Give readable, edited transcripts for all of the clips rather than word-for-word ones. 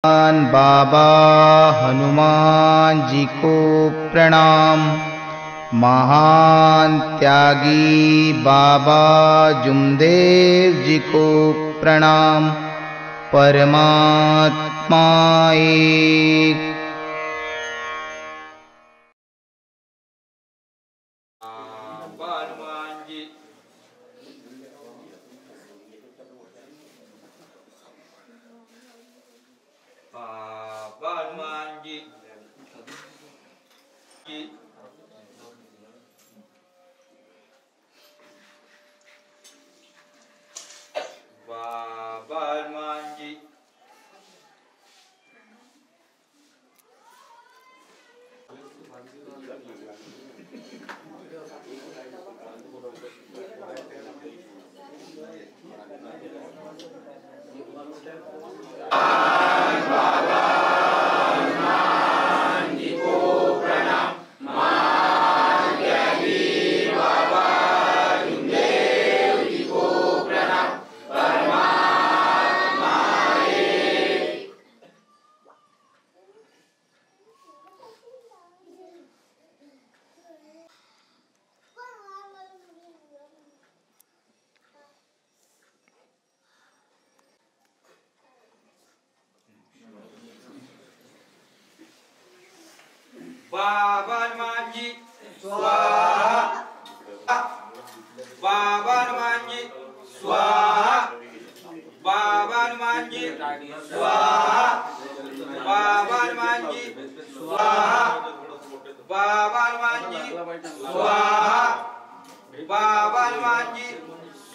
बाबा हनुमान जी को प्रणाम। महान त्यागी बाबा जुमदेव जी को प्रणाम। परमात्मा एक। बाबा हनुमान जी स्वाहा। बाबा हनुमान जी स्वाहा। बाबा हनुमान जी स्वाहा। बाबा हनुमान जी स्वाहा। बाबा हनुमान जी स्वाहा। बाबा हनुमान जी स्वाहा। बाबा हनुमान जी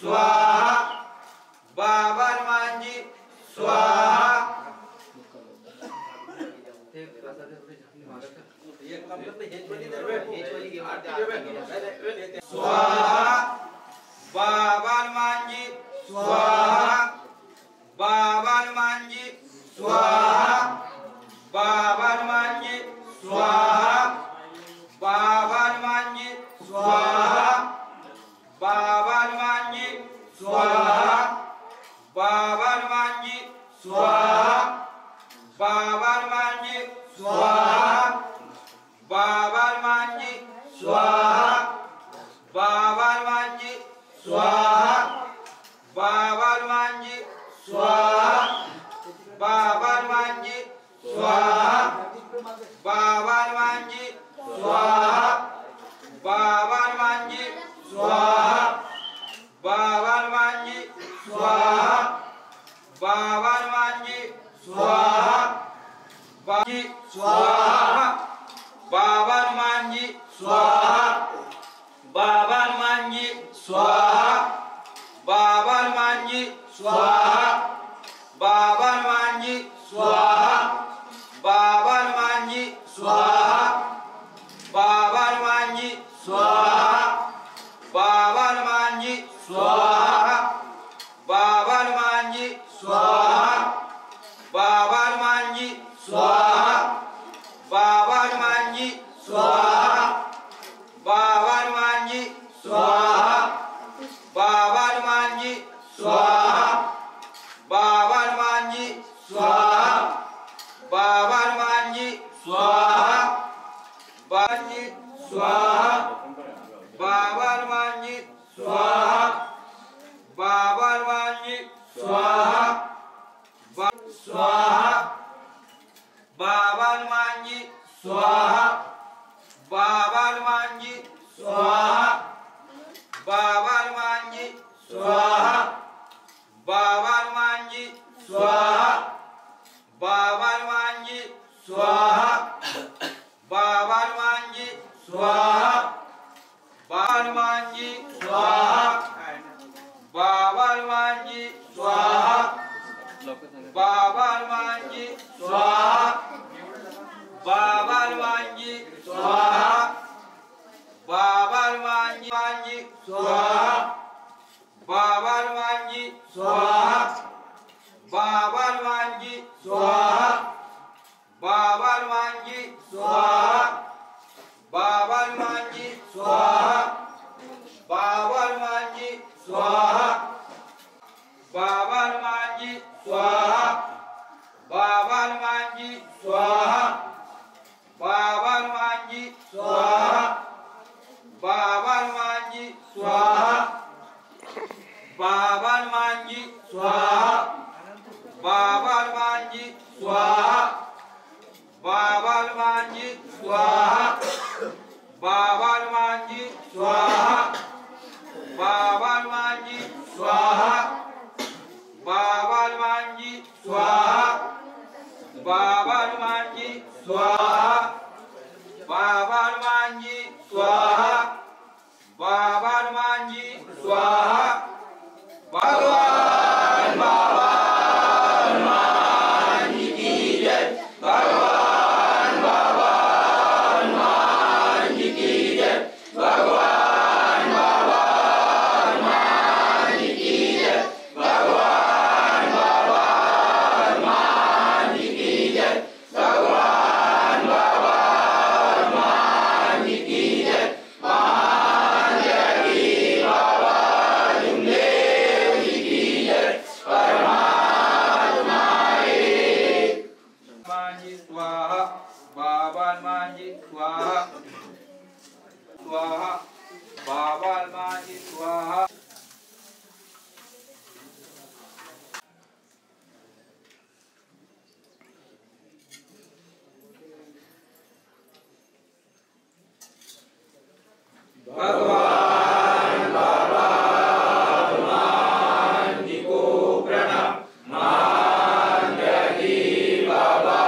स्वाहा। स्वाहा। बाबा हनुमान जी स्वाहा। बाबा हनुमान जी स्वाहा। बाबा हनुमान जी स्वाहा। बाबा हनुमान जी स्वाहा। बाबा हनुमान जी स्वाहा। बाबा हनुमान जी स्वाहा। बाबा हनुमान जी स्वाहा। बाबा हनुमान जी स्वाहा। बाबा हनुमान जी स्वाहा। बाबा हनुमान जी स्वाहा। बाबा हनुमान जी स्वाहा। बाबा हनुमान जी स्वाहा। बाबा हनुमान जी स्वाहा। बाबा हनुमान जी स्वाहा। बाबा हनुमान जी स्वाहा। बाजी स्वाहा। बाबा हनुमान जी स्वाहा। बाबा हनुमान जी स्वाहा। बाबा हनुमान जी स्वाहा। बाबा हनुमान जी स्वाहा। बाबा हनुमान जी स्वाहा। बाबा हनुमान जी स्वाहा। बाबा हनुमान जी स्वाहा। बाबा हनुमान जी स्वाहा। बाबा हनुमान जी स्वाहा। बाबा हनुमान जी स्वाहा। बाबा हनुमान जी स्वाहा। बाबा हनुमान जी स्वाहा। बाबा हनुमान जी स्वाहा। बाबा हनुमान जी स्वाहा। बाबा जी स्वाहा। बाबा हनुमान जी स्वाहा। बाबा हनुमान जी स्वाहा। स्वाहा। बाबा हनुमान जी स्वाहा। बाबा हनुमान जी स्वाहा। बाबा हनुमान जी स्वाहा। बाबा हनुमान जी स्वाहा। बाबा हनुमान जी स्वाहा। बाबा हनुमान जी स्वाहा। बाबा हनुमान जी स्वाहा। बाबा हनुमान जी स्वाहा। बाबा हनुमान जी स्वाहा। बाबा हनुमान जी स्वाहा। बाबा हनुमान जी स्वाहा। बाबा हनुमान जी स्वाहा। बाबा हनुमान जी स्वाहा। बाबा हनुमान जी स्वाहा। बाबा हनुमान हनुमान जी स्वाहा बाबा हनुमान जी स्वाहा बाबा हनुमान जी स्वाहा बाबा हनुमान जी स्वाहा बाबा हनुमान जी स्वाहा बाबा हनुमान जी स्वाहा बाबा हनुमान जी स्वाहा बाबा हनुमान जी स्वाहा बाबा हनुमान जी स्वाहा बाबा हनुमान जी स्वाहा बाबा हनुमान जी स्वाहा बाबा हनुमान जी स्वाहा भगवान बाबा हनुमान जी की जय भगवान बाबा हनुमान जी की जय भगवान बाबा हनुमान जी की जय भगवान बाबा हनुमान जी की जय भगवान बाबा हनुमान जी की जय महान जगी बाबा जुमदेव जी की जय परमात्मा एक हनुमान जी स्वाहा बाबा हनुमान जी स्वाहा स्वाहा बाबा हनुमान जी स्वाहा भगवान बाबा हनुमान जी को प्रणाम महान जगी बाबा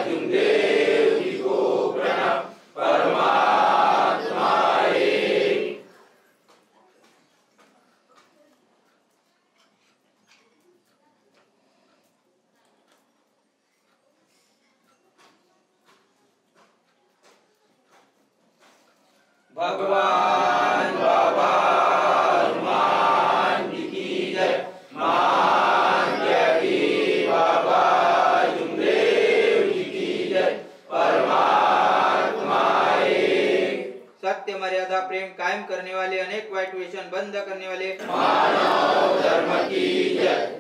जुमदेव जी को प्रणाम परमात्मा एक भगवान बाबा हनुमान जी की जय महान जगी बाबा जुमदेव जी की जय परमात्मा एक सत्य मर्यादा प्रेम कायम करने वाले अनेक वाइट व्यसन बंद करने वाले मानव धर्म की जय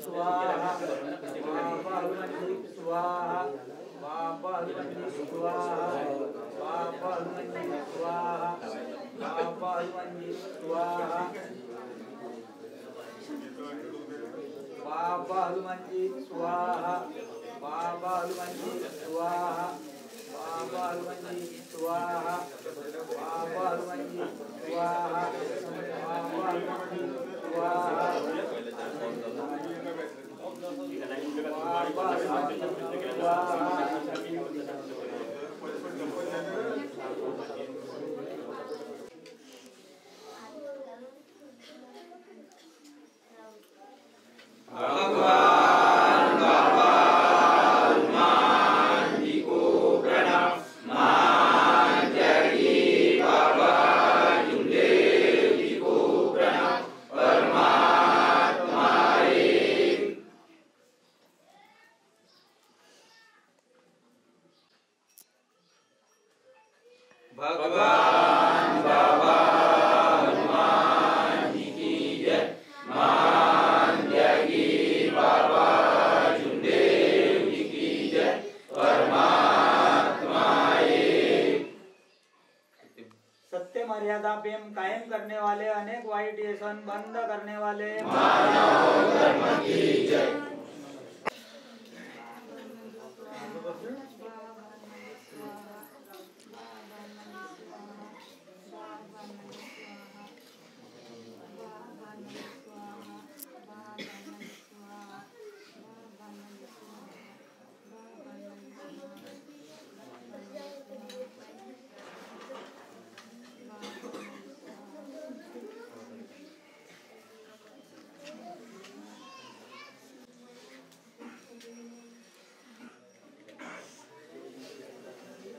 स्वाहा बाबा हनुमान स्वाहा बाबा हनुमान स्वाहा बाबा हनुमान स्वाहा बाबा हनुमान स्वाहा बाबा हनुमान स्वाहा बाबा हनुमान स्वाहा बाबा हनुमान स्वाहा बाबा हनुमान स्वाहा बाबा हनुमान स्वाहा भगवान बाबा हनुमान जी को प्रणाम महान जगी बाबा जुमदेव जी को प्रणाम परमात्मा एक भगवान बाबा हनुमान जी की जय महान जगी बाबा जुमदेव जी की जय परमात्मा एक सत्य मर्यादा प्रेम कायम करने वाले अनेक वाइट व्यसन बंद करने वाले मानव धर्म की जय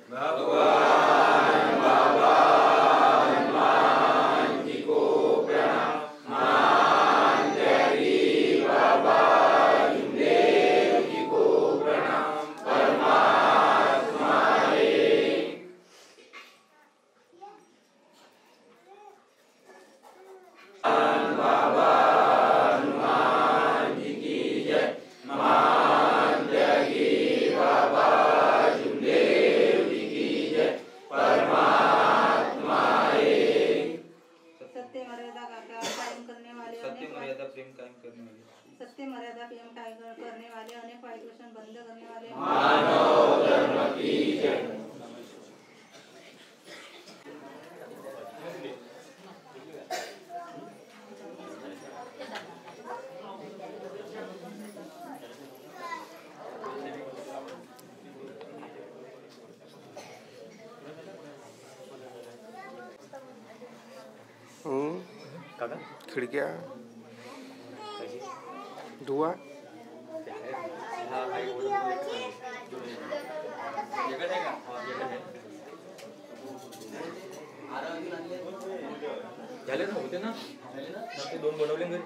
भगवान बाबा हनुमान जी को प्रणाम महान जगी बाबा जुमदेव जी को प्रणाम परमात्मा एक खिडक्या धुवा झाले ना होते ना ते 2 बनवले घरी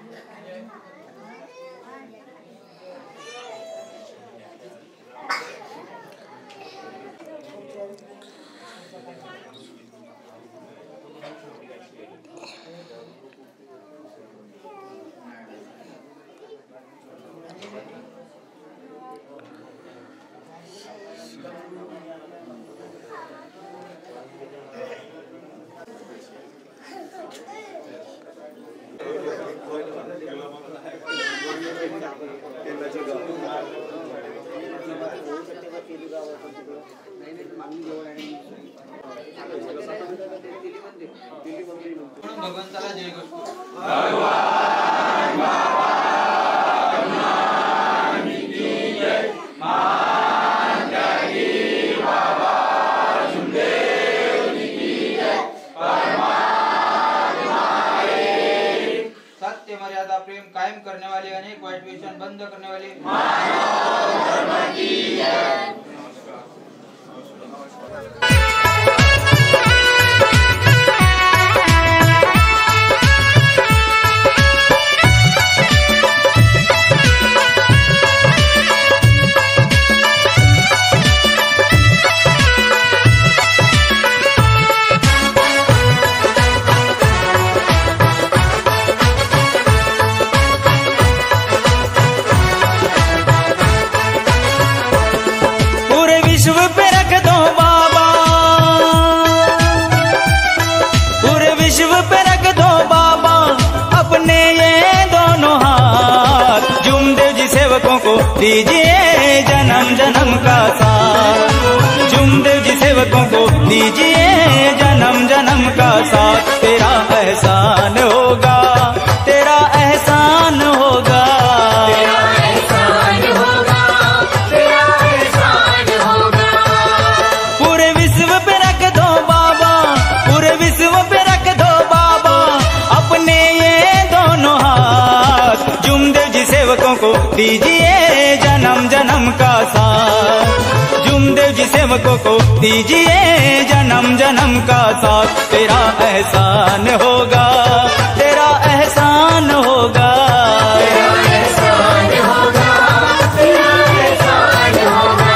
भगवंताला जय गोष्ट सत्य मर्यादा प्रेम कायम करने वाले अनेक वाइट व्यसन बंद करने वाले दीजिए जन्म जन्म का साथ, जुमदेव जी सेवकों को दीजिए जन्म जन्म का साथ। तेरा एहसान होगा, तेरा एहसान होगा, तेरा एहसान होगा, तेरा एहसान होगा। पूरे विश्व पे रख दो बाबा, पूरे विश्व पे रख दो बाबा अपने ये दोनों हाथ। जुमदेव जी सेवकों को दीजिए जन्म जन्म का साथ, जुमदेव जी सेवकों को दीजिए जन्म जन्म का साथ। तेरा एहसान होगा, तेरा एहसान होगा, तेरा एहसान होगा, तेरा एहसान होगा।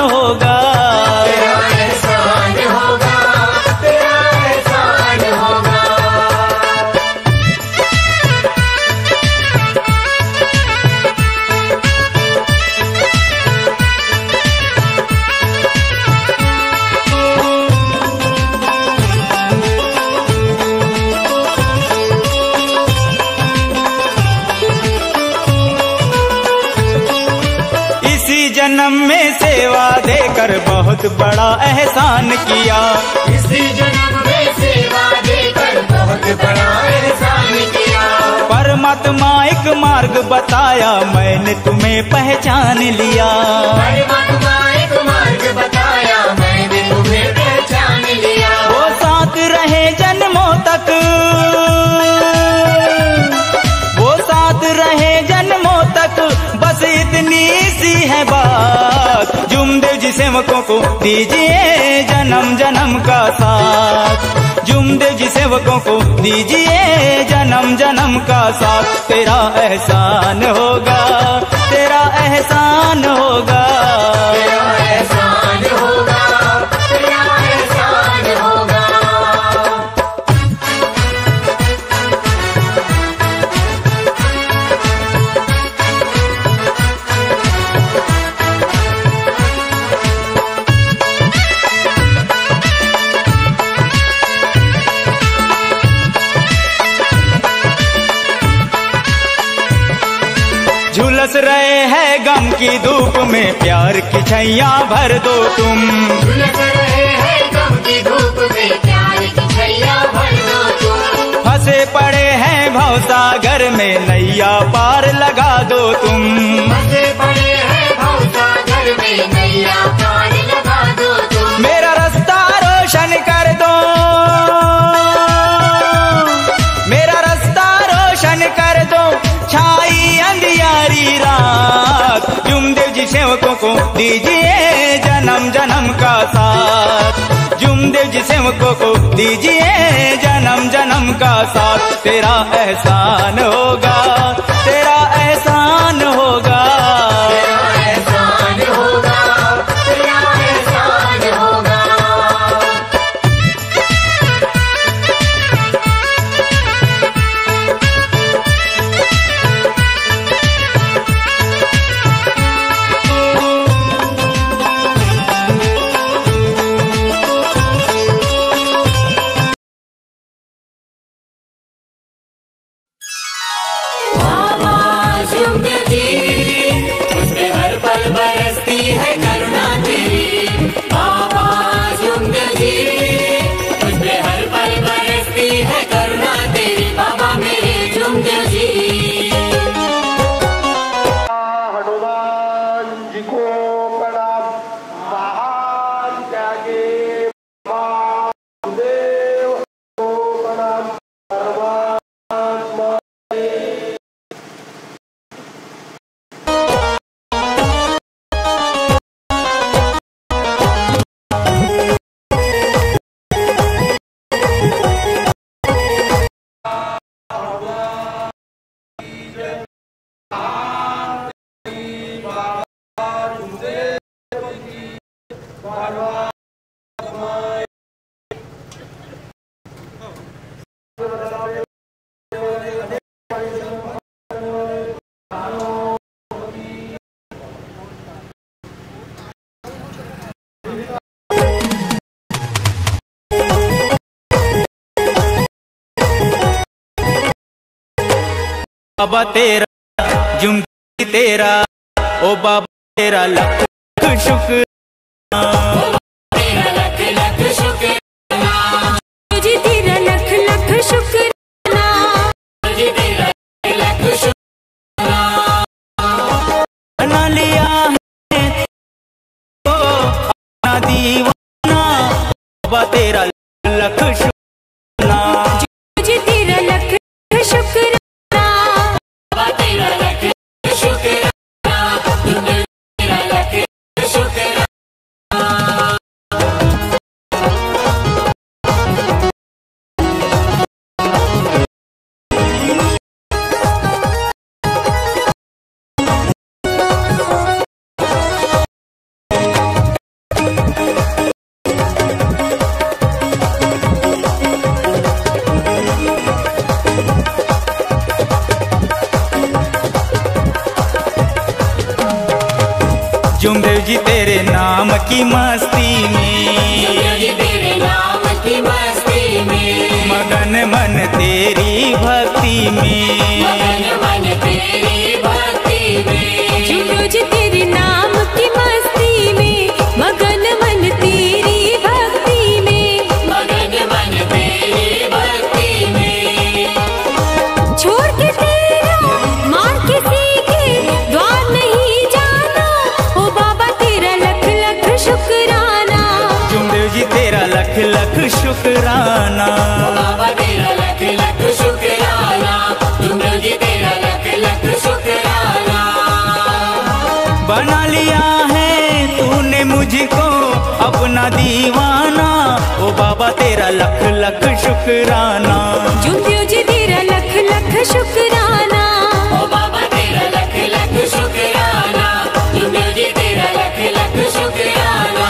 होगा, तेरा एहसान होगा, तेरा एहसान होगा। इसी जन्म में सेवा देकर बहुत बड़ा एहसान किया, इसी जन्म में सेवा देकर बहुत बड़ा एहसान किया। परमात्मा एक मार्ग बताया, मैंने तुम्हें पहचान लिया। परमात्मा एक मार्ग बताया, मैंने तुम्हें पहचान लिया। वो साथ रहे जन्मों तक, वो साथ रहे जन्मों तक, बस इतनी सी है बात। जुमदेव जी सेवकों को दीजिए जन्म जन्म का साथ, जुमदेव जी सेवकों को दीजिए जन्म जन्म का साथ। तेरा एहसान होगा, तेरा एहसान होगा, तेरा एहसान होगा, तेरा एहसान होगा। झुलस रहे हैं गम की धूप में, प्यार की छैया भर दो तुम। झुलस रहे हैं गम की धूप में, प्यार की छैया भर दो तुम। फंसे पड़े हैं भवसागर में, नैया पार लगा दो तुम। फंसे पड़े हैं भवसागर में, नैया पार लगा दो तुम। मेरा रास्ता रोशन कर दो, मेरा रास्ता रोशन कर दो, छाई अंधियारी रात। जुमदेव जी सेवकों को दीजिए जन्म जन्म का साथ। जुमदेव जी सेवकों को दीजिए जन्म जन्म का साथ। तेरा एहसान होगा, तेरा एहसान होगा, तेरा एहसान होगा, तेरा एहसान होगा। बाबा तेरा जुमदी तेरा, ओ बाबा तेरा लख शुक्र, तेरा लख लख शुक्राना, तुझे तेरा लख लख शुक्राना, तुझे तेरा लख शुक्राना। बना लिया है तो अपना दीवाना, बाबा तेरा लख शुक्राना। तुझे तेरा लख शुक्राना, तेरा लख शुक्राना, तेरा लख शुक्राना। जुमदेव जी तेरे नाम की मस्ती में, तेरे नाम की मस्ती में, मगन मन तेरी भक्ति में, मगन मन तेरी भक्ति में। जुमरोज तेरे नाम की मस्ती में, मगन मन तेरी भक्ति में, मगन मन तेरी भक्ति में। छोड़ के तेरा मार किसी के द्वार नहीं जाना, ओ बाबा तेरा लख लख शुक्राना। जुमदेव जी तेरा लख लख शुक्राना, बाबा तेरा लख लख शुक्राना, जुमदेव जी तेरा लख लख शुक्राना। बना लिया है तूने मुझको अपना दीवाना, ओ बाबा तेरा लख लख शुक्राना। जुमदेव जी तेरा लख लख शुक्राना, ओ बाबा तेरा लख लख शुक्राना, जुमदेव जी तेरा लख लख शुक्राना।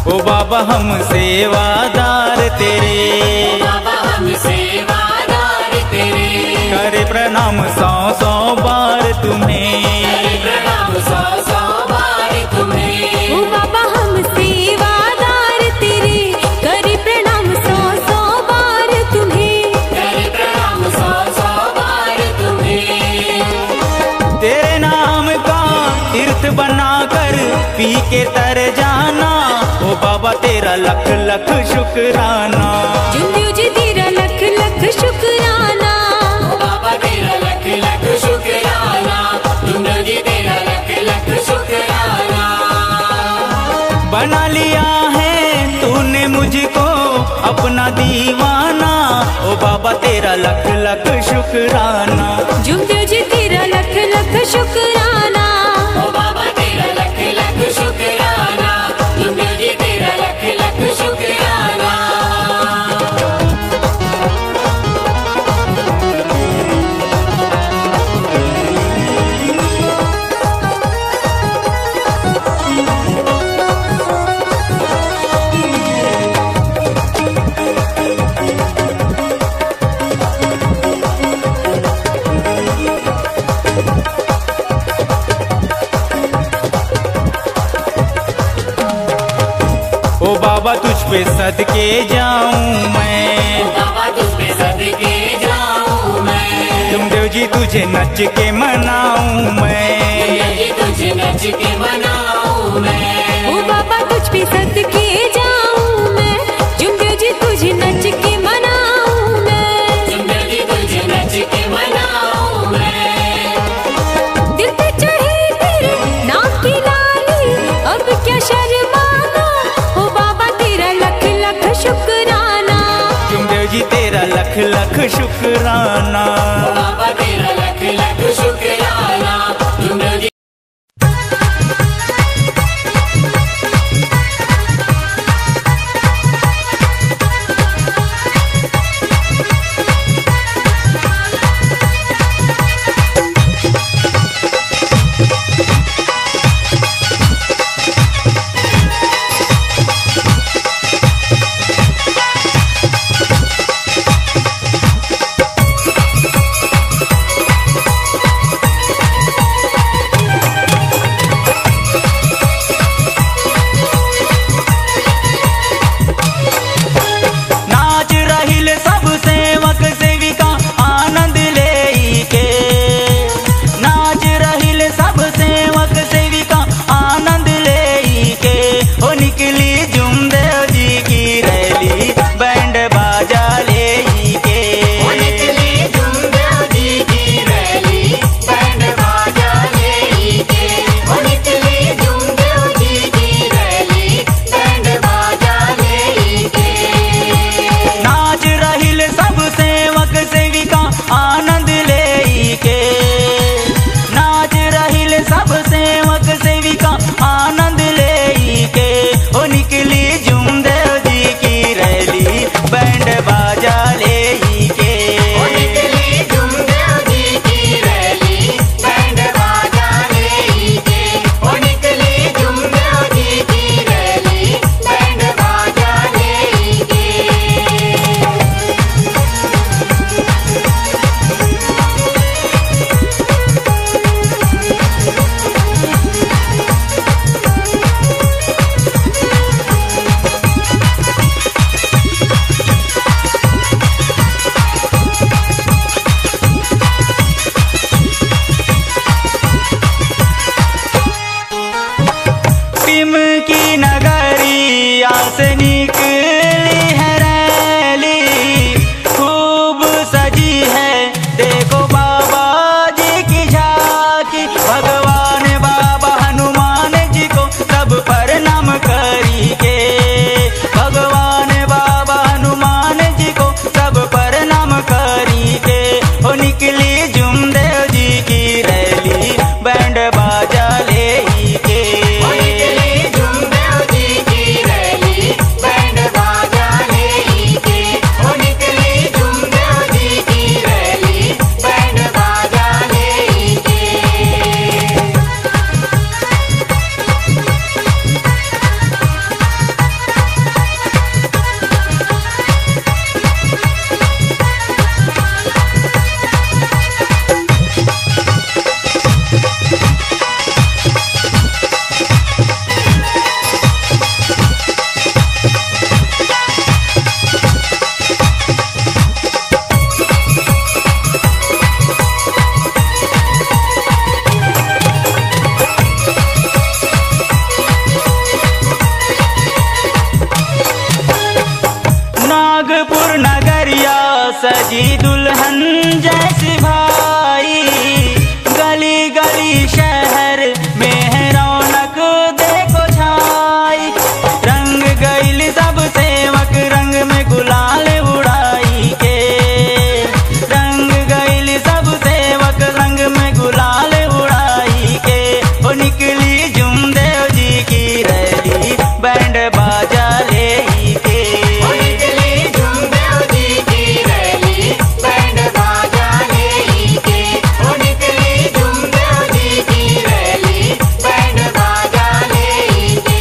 ओ बाबा हम सेवादार तेरे, बाबा हम प्रणाम 100 बार तुम्हें, करे प्रणाम 100 बार तुम्हें। ओ बाबा हम सेवादार तेरे, करे प्रणाम 100 बार तुम्हें, करे प्रणाम 100 बार तुम्हें। तेरे नाम का तीर्थ बनाकर पी के तर जाना, ओ बाबा तेरा लख लख शुक्राना। जुमदेव जी तेरा लख लख शुक्राना, ओ बाबा तेरा लख लख शुक्राना, जुमदेव जी तेरा लख लख शुक्राना। बना लिया है तूने मुझको अपना दीवाना, ओ बाबा तेरा लख लख शुक्राना। जुमदेव जी तेरा लख लख शुक्राना, ओ बाबा तेरा लख लख शुक्राना, जुमदेव जी तेरा लख लख शुक्राना। ओ बाबा तुझ पे सदके जाऊं मैं, बाबा तुझ पे सदके जाऊं मैं, जुमदेव जी तुझे नच के मनाऊं मैं। जुमदेव जी तुझे नच के मनाऊं मैं। ओ बाबा तुझ पे सदके जाऊं मैं, जुमदेव जी तुझे नच के मनाऊं मैं, जुमदेव जी तुझे नच के मनाऊं मैं। दिल पे चढ़ी तेरे नाम की लाली, अब क्या शर्माना, ओ बाबा तेरा लख लख शुक्राना। जुमदेव जी तेरा लख लख शुक्राना। बाबा तेरा लख लख शुक्राना, जुमदेव जी नागपुर नगरिया सजी दुल्हन जैसी भाई, गली गली शहर में है रौनक देखो छाई। रंग गईल सब सेवक रंग में गुलाल उड़ाई के, रंग गईल सब सेवक रंग में गुलाल उड़ाई के। वो निकली जुमदेव जी की रैली बैंड बाजा ले के, वो निकली जुमदेव जी की रैली बैंड बाजा ले के, वो निकली जुमदेव जी की रैली बैंड बाजा ले के।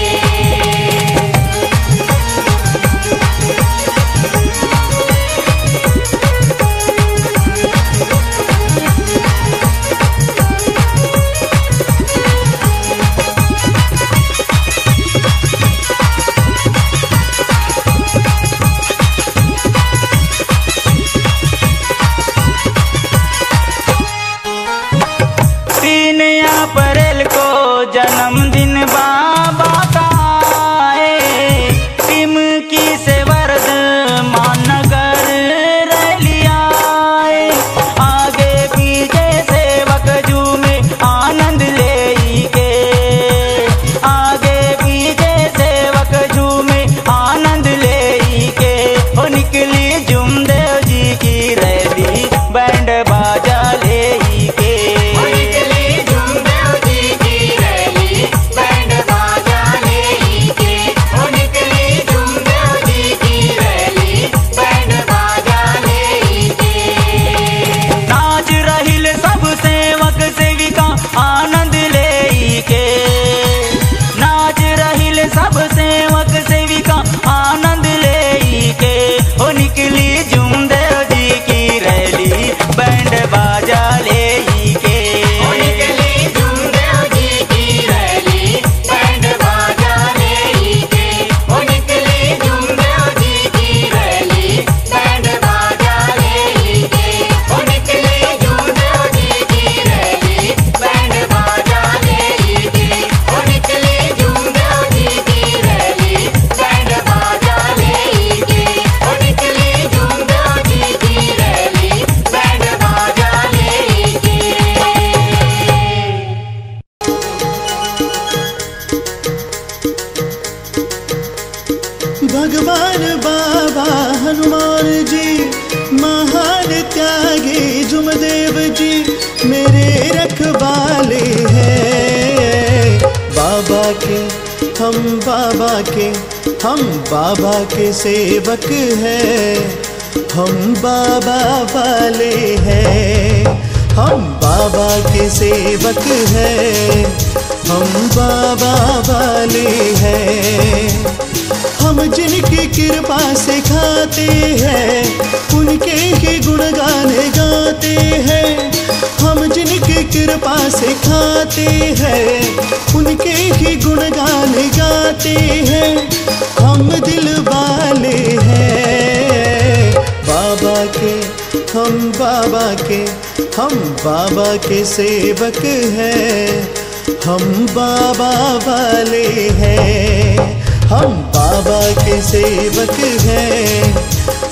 तीन अप्रैल को जन्मदिन बाबा का आए, टिमकी से वर्धमान नगर रैली आए। आगे पीछे सेवक झूमे आनंद ले के, आगे पीछे सेवक झूमे आनंद ले के। वो निकली जुमदेव जी की रैली बैंड बाजा ले के, वो निकली जुमदेव जी की रैली बैंड बाजा ले के, वो निकली जुमदेव जी की रैली बैंड बाजा ले के। नाच रहिल सब सेवक सेविका आनंद ले के, नाच रहिल सब सेवक सेविका आनंद ले के। वो निकली जुमदेव जी की रैली बैंड बाजा ले के, वो निकली जुमदेव जी की रैली बैंड बाजा ले के, वो निकली जुमदेव जी की रैली बैंड बाजा ले के, वो निकली जुमदेव जी की रैली बैंड बाजा ले के, वो निकली जुमदेव जी की रैली बैंड बाजा ले के, वो निकली जुमदेव जी की रैली बैंड बाजा ले के। भगवान बाबा हनुमान जी, महान त्यागी जुमदेव जी मेरे रखवाले हैं। बाबा के हम बाबा के हम बाबा के सेवक हैं, हम बाबा वाले हैं, हम बाबा के सेवक हैं, हम बाबा वाले हैं। हम जिनकी कृपा से खाते हैं उनके ही गुणगान गाते हैं, हम जिनकी कृपा से खाते हैं उनके ही गुणगान गाते हैं। हम दिल वाले हैं बाबा के, हम बाबा के हम बाबा के सेवक हैं, हम बाबा वाले हैं, हम बाबा के सेवक हैं,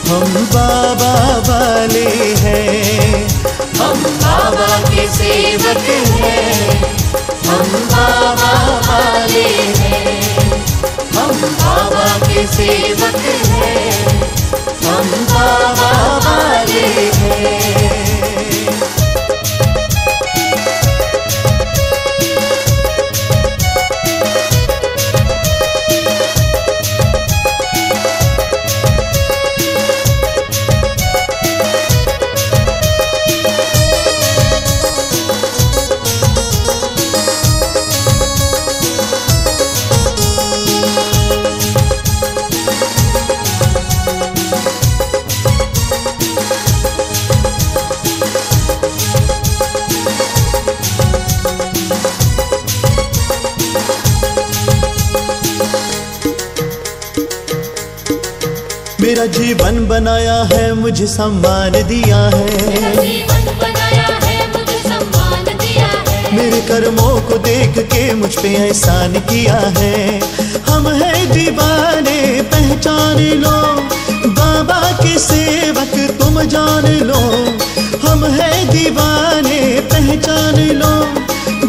हम बाबा वाले हैं, हम बाबा के सेवक हैं, हम बाबा वाले हैं, हम बाबा के सेवक हैं, हम बाबा वाले हैं। मेरा जीवन बनाया है मुझे सम्मान दिया है, जीवन बनाया है मुझे सम्मान दिया है, मेरे कर्मों को देख के मुझ पे एहसान किया है। हम हैं दीवाने पहचान लो, बाबा के सेवक तुम जान लो, हम हैं दीवाने पहचान लो।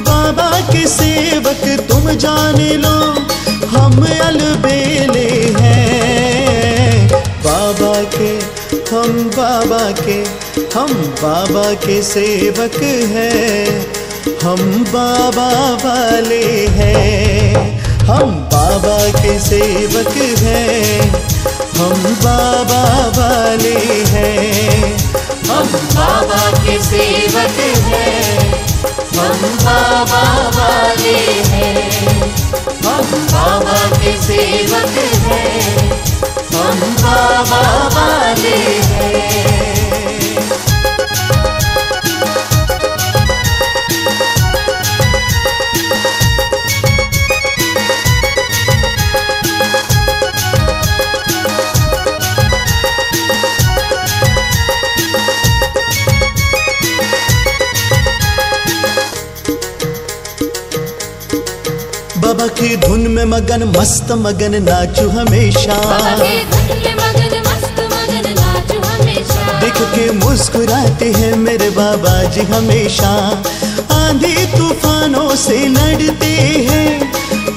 बाबा के सेवक तुम जान लो, हम अलबेले हैं बाबा के, हम बाबा के सेवक हैं, हम बाबा वाले हैं, हम बाबा के सेवक हैं, हम बाबा वाले हैं, हम बाबा के सेवक हैं, हम बाबा वाले हैं, हम बाबा के सेवक हैं, हम बाबा वाले हैं। बाबा की धुन में मगन मस्त मगन नाचू हमेशा, देख के मुस्कुराते हैं मेरे बाबा जी हमेशा। आंधी तूफानों से लड़ते हैं,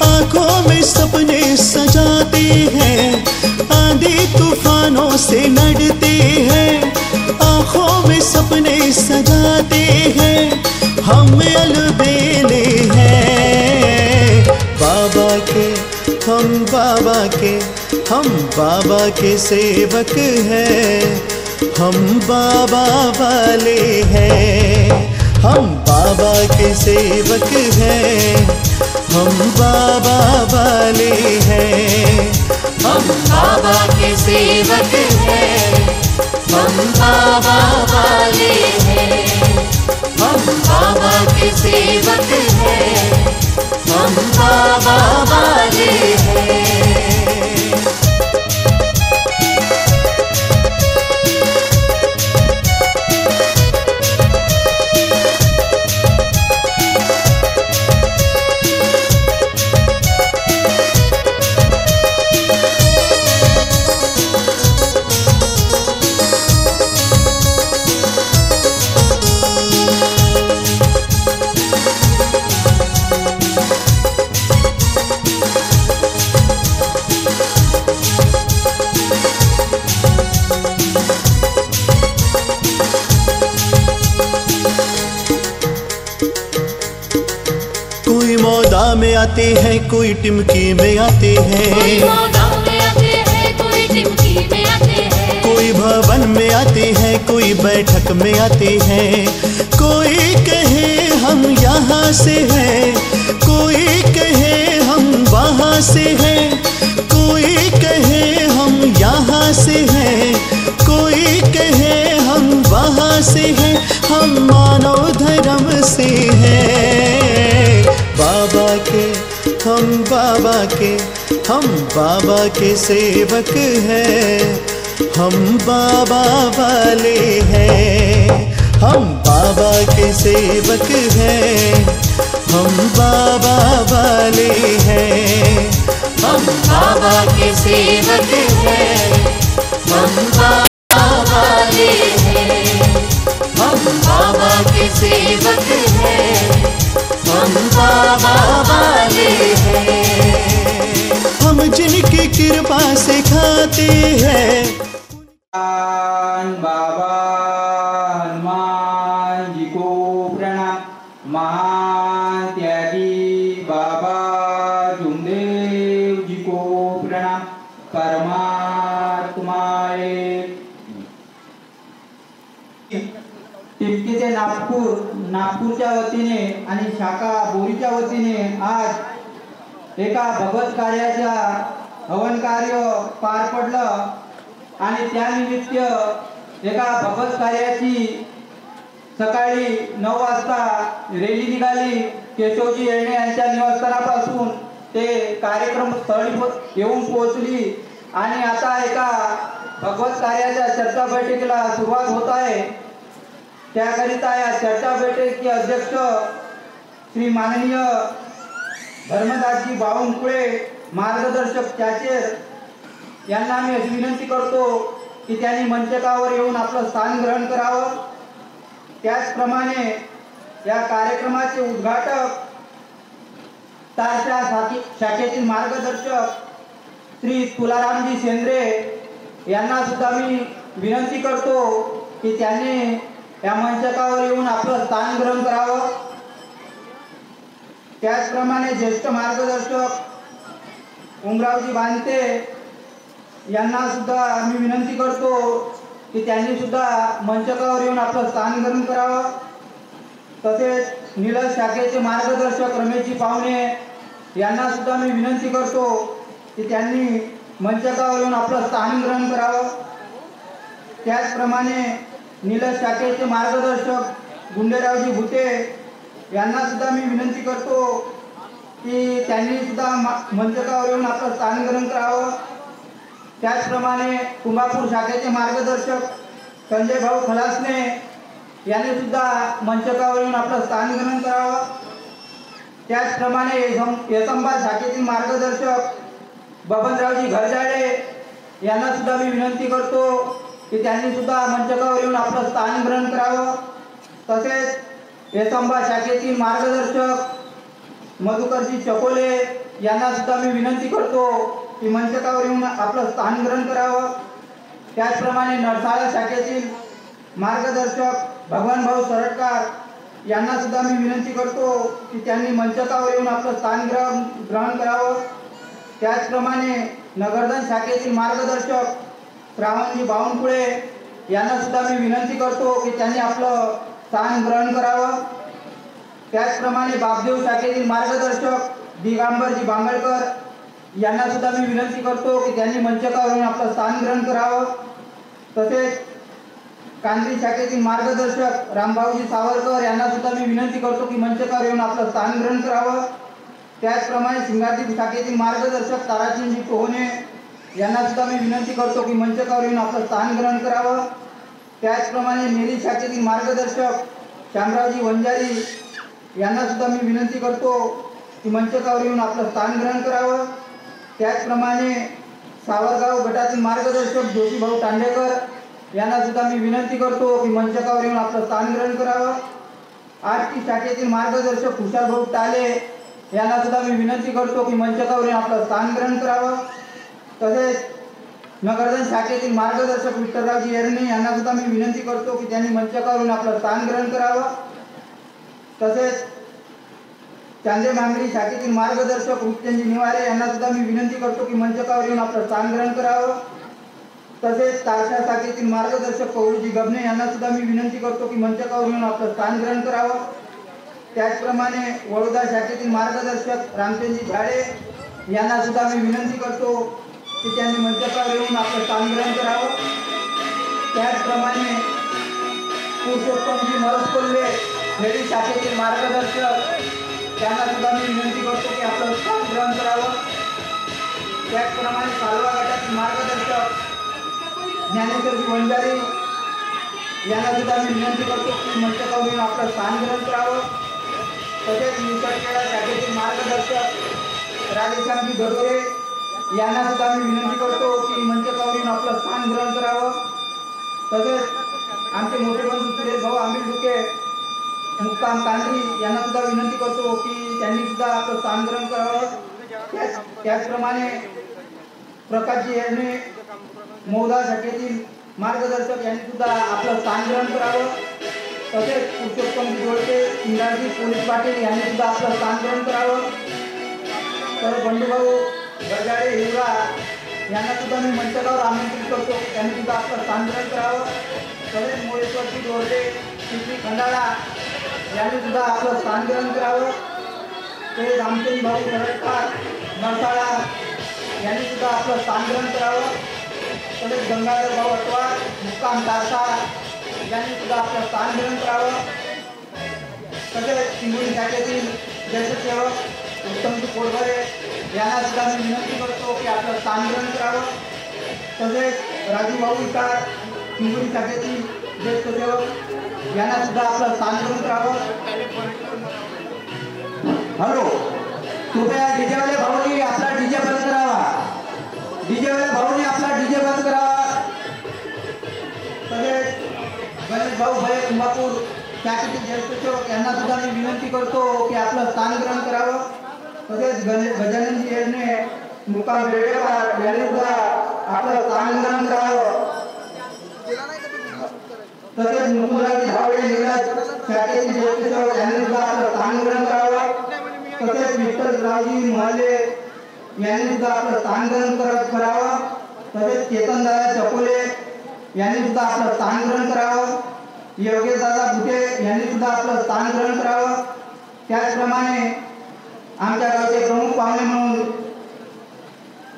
आंखों में सपने सजाते हैं। आंधी तूफानों से लड़ते हैं, आंखों में सपने सजाते हैं। हम अलबेले हैं बाबा के, हम बाबा के सेवक हैं, हम बाबा वाले हैं, हम बाबा के सेवक हैं, हम बाबा वाले हैं, हम बाबा के सेवक हैं, हम बाबा वाले हैं, हम बाबा के सेवक हैं, हम बाबा वाले हैं। में आते हैं, कोई टिमकी में आते हैं, कोई भवन में आते हैं, कोई बैठक में आते हैं। कोई कहे हम यहाँ से हैं, कोई कहे हम वहाँ से हैं, कोई कहे हम यहाँ से हैं, कोई कहे हम वहाँ से हैं। हम मानव धर्म से हैं बाबा के, हम बाबा के सेवक हैं, हम बाबा वाले हैं, हम बाबा के सेवक हैं, हम बाबा वाले हैं, हम बाबा के सेवक हैं, हम बाबा वाले हैं, हम बाबा के सेवक हैं, हम बाबा वाले हैं। हम जिनकी कृपा से खाते हैं। बाबा हनुमान जी को प्रणाम। महान त्यागी बाबा जुमदेव जी को प्रणाम। परमात्माए टिपकी ते नागपूरच्या वतीने आणि शाखा बोरीच्या वतीने आज एका भगवत कार्याचा हवन कार्य पार पडलं आणि त्यानिमित्त एका भगवत कार्याची सकाळी 9 वाजता रॅली निघाली केशवजी येळणे यांच्या निवासस्थानापासून ते कार्यक्रम स्थळी येऊन पोहोचली आणि आता एका भगवत कार्याच्या चर्चा बैठकीला सुरुवात होत आहे। त्याकरिता या चर्चा बैठकीचे अध्यक्ष श्री माननीय धर्मदासजी बावनकुळे मार्गदर्शक चाचेर यांना मी विनंती करतो की त्यांनी मंचकावर येऊन आपलं स्थान ग्रहण करावं। त्याचप्रमाणे या कार्यक्रमाचे उद्घाटक तारशा शाखेतील मार्गदर्शक श्री तुलारामजी सेंद्रे यांना सुद्धा मी विनंती करतो की त्यांनी या मंचकावर येऊन आपलं स्थान ग्रहण करावं। त्याचप्रमाणे ज्येष्ठ मार्गदर्शक उमरावजी बांते यांना सुद्धा मी विनंती करतो की त्यांनी सुद्धा मंचकावर येऊन आपलं स्थान ग्रहण करावं। तसेच निलज शाखेचे मार्गदर्शक रमेशजी पाहुणे यांना सुद्धा मी विनंती करतो की त्यांनी मंचकावर येऊन आपलं स्थान ग्रहण करावं। त्याचप्रमाणे निलज शाखेचे मार्गदर्शक गुंडेरावजी भुते यांना सुद्धा मी विनंती करतो की त्यांनी सुद्धा मंचकावर येऊन आपलं स्थान ग्रहण करावं। त्याचप्रमाणे कुंभापूर शाखेचे मार्गदर्शक संजय भाऊ खलासने यांनी सुद्धा मंचकावर येऊन आपलं स्थान ग्रहण करावं। त्याचप्रमाणे यसंबा शाखेतील मार्गदर्शक बबनरावजी घरजाडे यांना सुद्धा मी विनंती करतो की त्यांनी सुद्धा मंचकावर येऊन आपलं स्थान ग्रहण करावं। तसेच यसंबा शाखेतील मार्गदर्शक मधुकरजी चकोले यांना सुद्धा मी विनंती करतो की मंचकावर येऊन आपलं स्थान ग्रहण करावं। त्याचप्रमाणे नरसाळा शाखेतील मार्गदर्शक भगवान भाऊ सरटकार यांना सुद्धा मी विनंती करतो की त्यांनी मंचकावर येऊन आपलं स्थान ग्रहण करावं। त्याचप्रमाणे नगरधन शाखेतील मार्गदर्शक श्रावणजी बावनकुळे यांना सुद्धा मी विनंती करतो की त्यांनी आपलं स्थान ग्रहण करावं। त्याचप्रमाणे बापदेव शाखेतील मार्गदर्शक दिगंबरजी बांगळकर यांना सुद्धा मी विनंती करतो की त्यांनी मंचकावर येऊन आपलं स्थान ग्रहण करावं। तसेच कांद्री शाखेतील मार्गदर्शक रामभाऊजी सावरकर यांना सुद्धा मी विनंती करतो की मंचकावर येऊन आपलं स्थान ग्रहण करावं। त्याचप्रमाणे सिंगारदीप शाखेतील मार्गदर्शक ताराचंदजी पोहणे यांना सुद्धा मी विनंती करतो की मंचकावर येऊन आपलं स्थान ग्रहण करावं। त्याचप्रमाणे नेरी शाखेतील मार्गदर्शक श्यामरावजी वंजारी यांना सुद्धा मी विनंती करतो की मंचकावर येऊन आपलं स्थान ग्रहण करावं। त्याचप्रमाणे सावरगाव गटातील मार्गदर्शक जोशीभाऊ तांडेकर यांना सुद्धा मी विनंती करतो की मंचकावर येऊन आपलं स्थान ग्रहण करावं। आरती शाखेतील मार्गदर्शक खुशालभाऊ टाले यांना सुद्धा मी विनंती करतो की मंचकावर येऊन आपलं स्थान ग्रहण करावं। तसेच नगरधन शाखेतील मार्गदर्शक विठ्ठलरावजी येरणे यांना सुद्धा मी विनंती करतो की त्यांनी मंचकावर येऊन आपलं स्थान ग्रहण करावं। तसेच चांदे मांगरी शाखेतील मार्गदर्शक रुपचंदजी निवारे यांना सुद्धा मी विनंती करतो की मंचकावर येऊन आपलं स्थान ग्रहण करावं। तसेच तारशा शाखेतील मार्गदर्शक पौळूजी गबने यांना सुद्धा मी विनंती करतो की मंचकावर येऊन आपलं स्थान ग्रहण करावं। त्याचप्रमाणे वडोदा शाखेतील मार्गदर्शक रामचंदजी झाडे यांना सुद्धा मी विनंती करतो की त्यांनी मंचकावर येऊन आपलं स्थान ग्रहण करावं। त्याचप्रमाणे पुरुषोत्तमजी मरसकोल्हे लेडी शाखेतील मार्गदर्शक त्यांना सुद्धा मी विनंती करतो की आपलं स्थान ग्रहण करावं। त्याचप्रमाणे कालवा गटातील मार्गदर्शक ज्ञानेश्वरजी वंजारी यांना सुद्धा मी विनंती करतो की मंचकावर येऊन आपलं स्थान ग्रहण करावं। तसेच निसटखेडा शाखेतील मार्गदर्शक राधेश्यामजी गडोरे यांना सुद्धा मी विनंती करतो की मंचकावर येऊन आपलं स्थान ग्रहण करावं। तसेच आमचे मोठे बंधू सुरेश भाऊ आंबील डुके मुक्काम कांद्री यांना सुद्धा विनंती करतो की त्यांनी सुद्धा आपलं स्थान ग्रहण करावं। त्याचप्रमाणे प्रकाशजी येरणे मोदा शाखेतील मार्गदर्शक यांनी सुद्धा आपलं स्थान ग्रहण करावं। तसेच पुरुषोत्तमजी जोडके इंद्राजी पोलीस पाटील यांनी सुद्धा आपलं स्थान ग्रहण करावं। तर बंडूभाऊ गरजाडे हिवरा यांना सुद्धा मी मंचकावर आमंत्रित करतो त्यांनी सुद्धा आपलं स्थान ग्रहण करावं। तसेच मोरेश्वरजी जोडके श्री खंडाळा यांनी सुद्धा आपलं स्थान ग्रहण करावं। ते रामचंद भाऊ सरटकार नरसाळा यांनी सुद्धा आपलं स्थान ग्रहण करावं। तसेच गंगाधर भाऊ अटवार मुक्काम तारसा यांनी सुद्धा आपलं स्थान ग्रहण करावं। तसेच हिंगोली शाखेतील ज्येष्ठ सेवक उत्तमजी कोडभरे यांना सुद्धा मी विनंती करतो की आपलं स्थान ग्रहण करावं। तसेच राजू भाऊ इकार हिंगोली शाखेतील ज्येष्ठ सेवक यांना सुद्धा आपलं स्थान ग्रहण करावं। हॅलो, कृपया डीजेवाले भाऊनी आपला डीजे बंद करावा। डीजेवाले भाऊनी आपला डीजे बंद करावा। भाऊ भय कुंभापूर शाखेचे ज्येष्ठ सेवक यांना सुद्धा मी विनंती करतो की आपलं स्थान ग्रहण करावं. तसेच गजाननजी येणे मुक्काम बेळेकर यांनी सुद्धा आपलं स्थान ग्रहण करावं. तसेच मुकुंदराजी धावडे निराज शाखेचे ज्येष्ठ सेवक यांनी सुद्धा आपलं स्थान ग्रहण करावं. तसेच विठ्ठलरावजी महाले यांनी सुद्धा आपलं स्थान ग्रहण करावं. तसेच चेतनदादा चकोले यांनी सुद्धा आपलं स्थान ग्रहण करावं. योगेशदादा बुटे यांनी सुद्धा आपलं स्थान ग्रहण करावं. त्याचप्रमाणे आमच्या गावचे प्रमुख पाहुणे म्हणून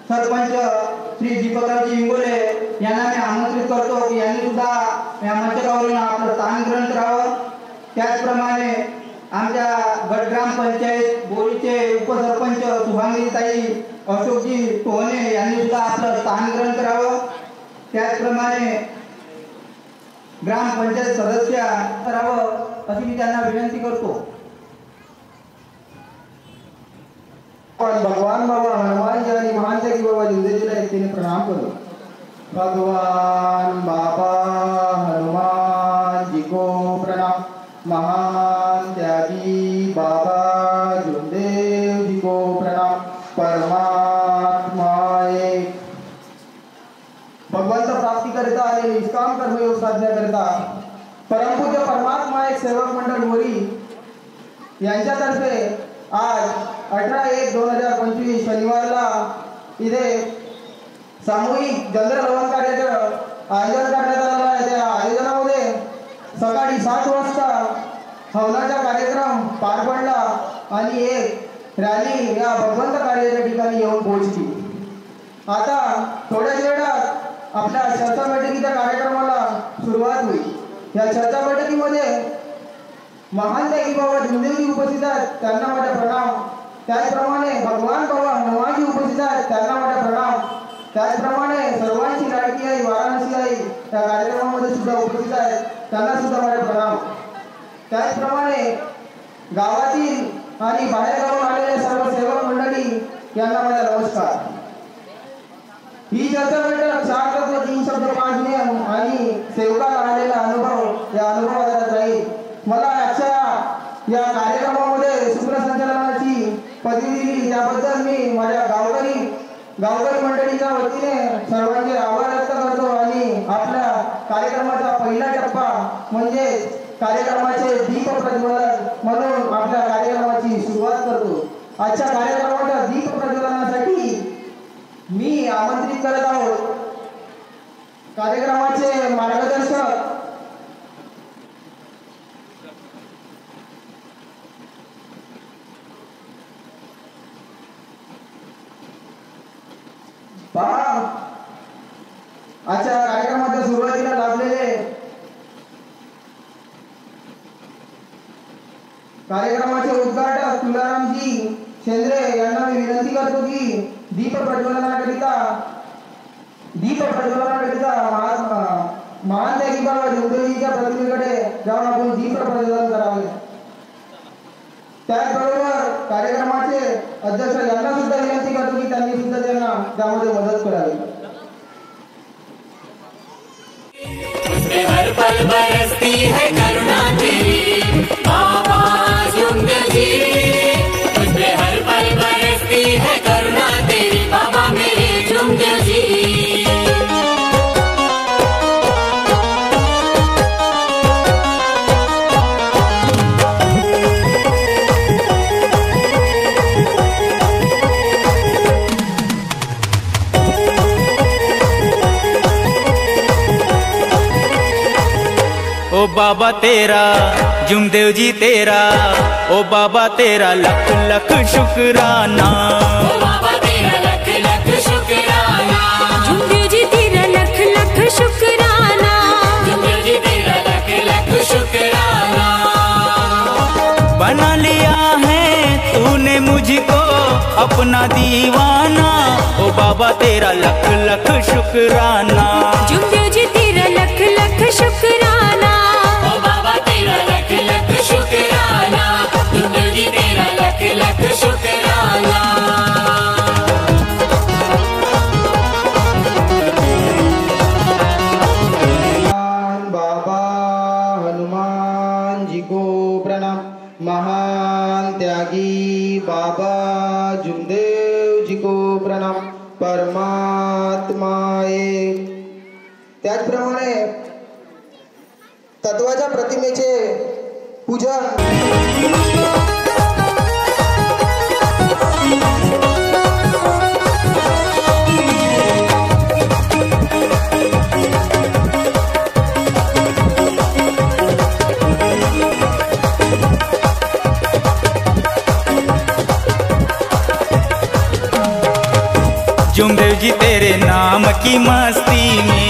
सरपंच श्री दीपकरावजी इंगोले यांना मी आमंत्रित करतो की यांनी सुद्धा या मंचावरून आपलं स्थान ग्रहण करावं. त्याचप्रमाणे आमच्या गट ग्रामपंचायत बोरीचे उपसरपंच शुभांगीताई अशोकजी टोहने यांनी सुद्धा आपलं स्थान ग्रहण करावं. त्याचप्रमाणे ग्रामपंचायत सदस्य करावं अशी मी त्यांना विनंती करतो. भगवान बाबा हनुमान जी आणि महान त्यागी बाबा जिंदेजीला एकतेने प्रणाम करो. भगवान बाबा हनुमान जी को प्रणाम. महान त्यागी बाबा जुमदेव जी को प्रणाम. परमात्मा एक. भगवंत प्राप्ती करता आणि निष्काम कर्मयोग साधण्याकरिता परमपूज्य परमात्मा एक सेवक मंडळ मोरी यांच्यातर्फे आज 18/1/2025 शनिवारला इथे सामूहिक जनरल हवन कार्याचं आयोजन करण्यात आलेलं आहे. त्या आयोजनामध्ये सकाळी 7 वाजता हवनाचा कार्यक्रम पार पडला आणि एक रॅली या भगवंत कार्याच्या ठिकाणी येऊन पोहोचली. आता थोड्याच वेळात आपल्या चर्चा बैठकीच्या कार्यक्रमाला सुरुवात होईल. या चर्चा बैठकीमध्ये महान त्यागी बाबा जिंदेजी उपस्थित आहेत, त्यांना माझा प्रणाम. त्याचप्रमाणे भगवान बाबा हनुमानजी उपस्थित आहेत, त्यांना माझा प्रणाम. त्याचप्रमाणे सर्वांची लाडकी आई वाराणसी आई त्या कार्यक्रमामध्ये सुद्धा उपस्थित आहेत, त्यांना सुद्धा माझा प्रणाम. त्याचप्रमाणे गावातील आणि बाहेरगावून आलेले सर्व सेवक मंडळी यांना माझा नमस्कार. ही चर्चा बैठक 4 तत्व 3 शब्द 5 नियम आणि सेवकाला आलेला अनुभव या अनुभवात राहील. मला आजच्या या कार्यक्रमामध्ये सूत्रसंचालनाची पदवी दिली त्याबद्दल मी माझ्या गावकरी मंडळीच्या वतीने सर्वांचे आभार व्यक्त करतो आणि आपल्या कार्यक्रमाचा पहिला टप्पा म्हणजे कार्यक्रमाचे दीप प्रज्वलन म्हणून आपल्या कार्यक्रमाची सुरुवात करतो. आजच्या कार्यक्रमाच्या दीप प्रज्वलनासाठी मी आमंत्रित करत आहोत कार्यक्रमाचे मार्गदर्शक आजच्या कार्यक्रमाच्या सुरुवातीला लाभलेले कार्यक्रमाचे उद्घाटक तुलारामजी शेंद्रे यांना मी विनंती करतो की दीप प्रज्वलनाकरिता महान त्यागी बाबा जिंदेजीच्या प्रतिमेकडे जाऊन आपण दीप प्रज्वलन करावे. त्याचबरोबर कार्यक्रमाचे अध्यक्ष यांना सुद्धा विनंती करतो की त्यांनी सुद्धा त्यांना त्यामध्ये मदत करावी. हर पल बरसती है करुणा तेरी बाबा जुमदेव जी. तुझे हर पल बरसती है करुणा तेरी बाबा मेरे जुमदेव जी. ओ बाबा तेरा जुमदेव जी तेरा, ओ बाबा तेरा लख लख शुक्राना. ओ बाबा तेरा लख लख शुक्राना. जुमदेव जी तेरा लख लख शुक्राना. जुमदेव जी तेरा लख लख शुक्राना. बना लिया है तूने मुझको अपना दीवाना. ओ बाबा तेरा लख लख शुक्राना. जुमदेव जी तेरा लख लख शुक्राना. ओ बाबा तेरा लख लख शुक्राना. जुमदेव जी तेरा लख लख शुक्राना. बाबा त्याचप्रमाणे तत्वाच्या प्रतिमेचे पूजन जुमदेव जी तेरे नाम की मस्ती में,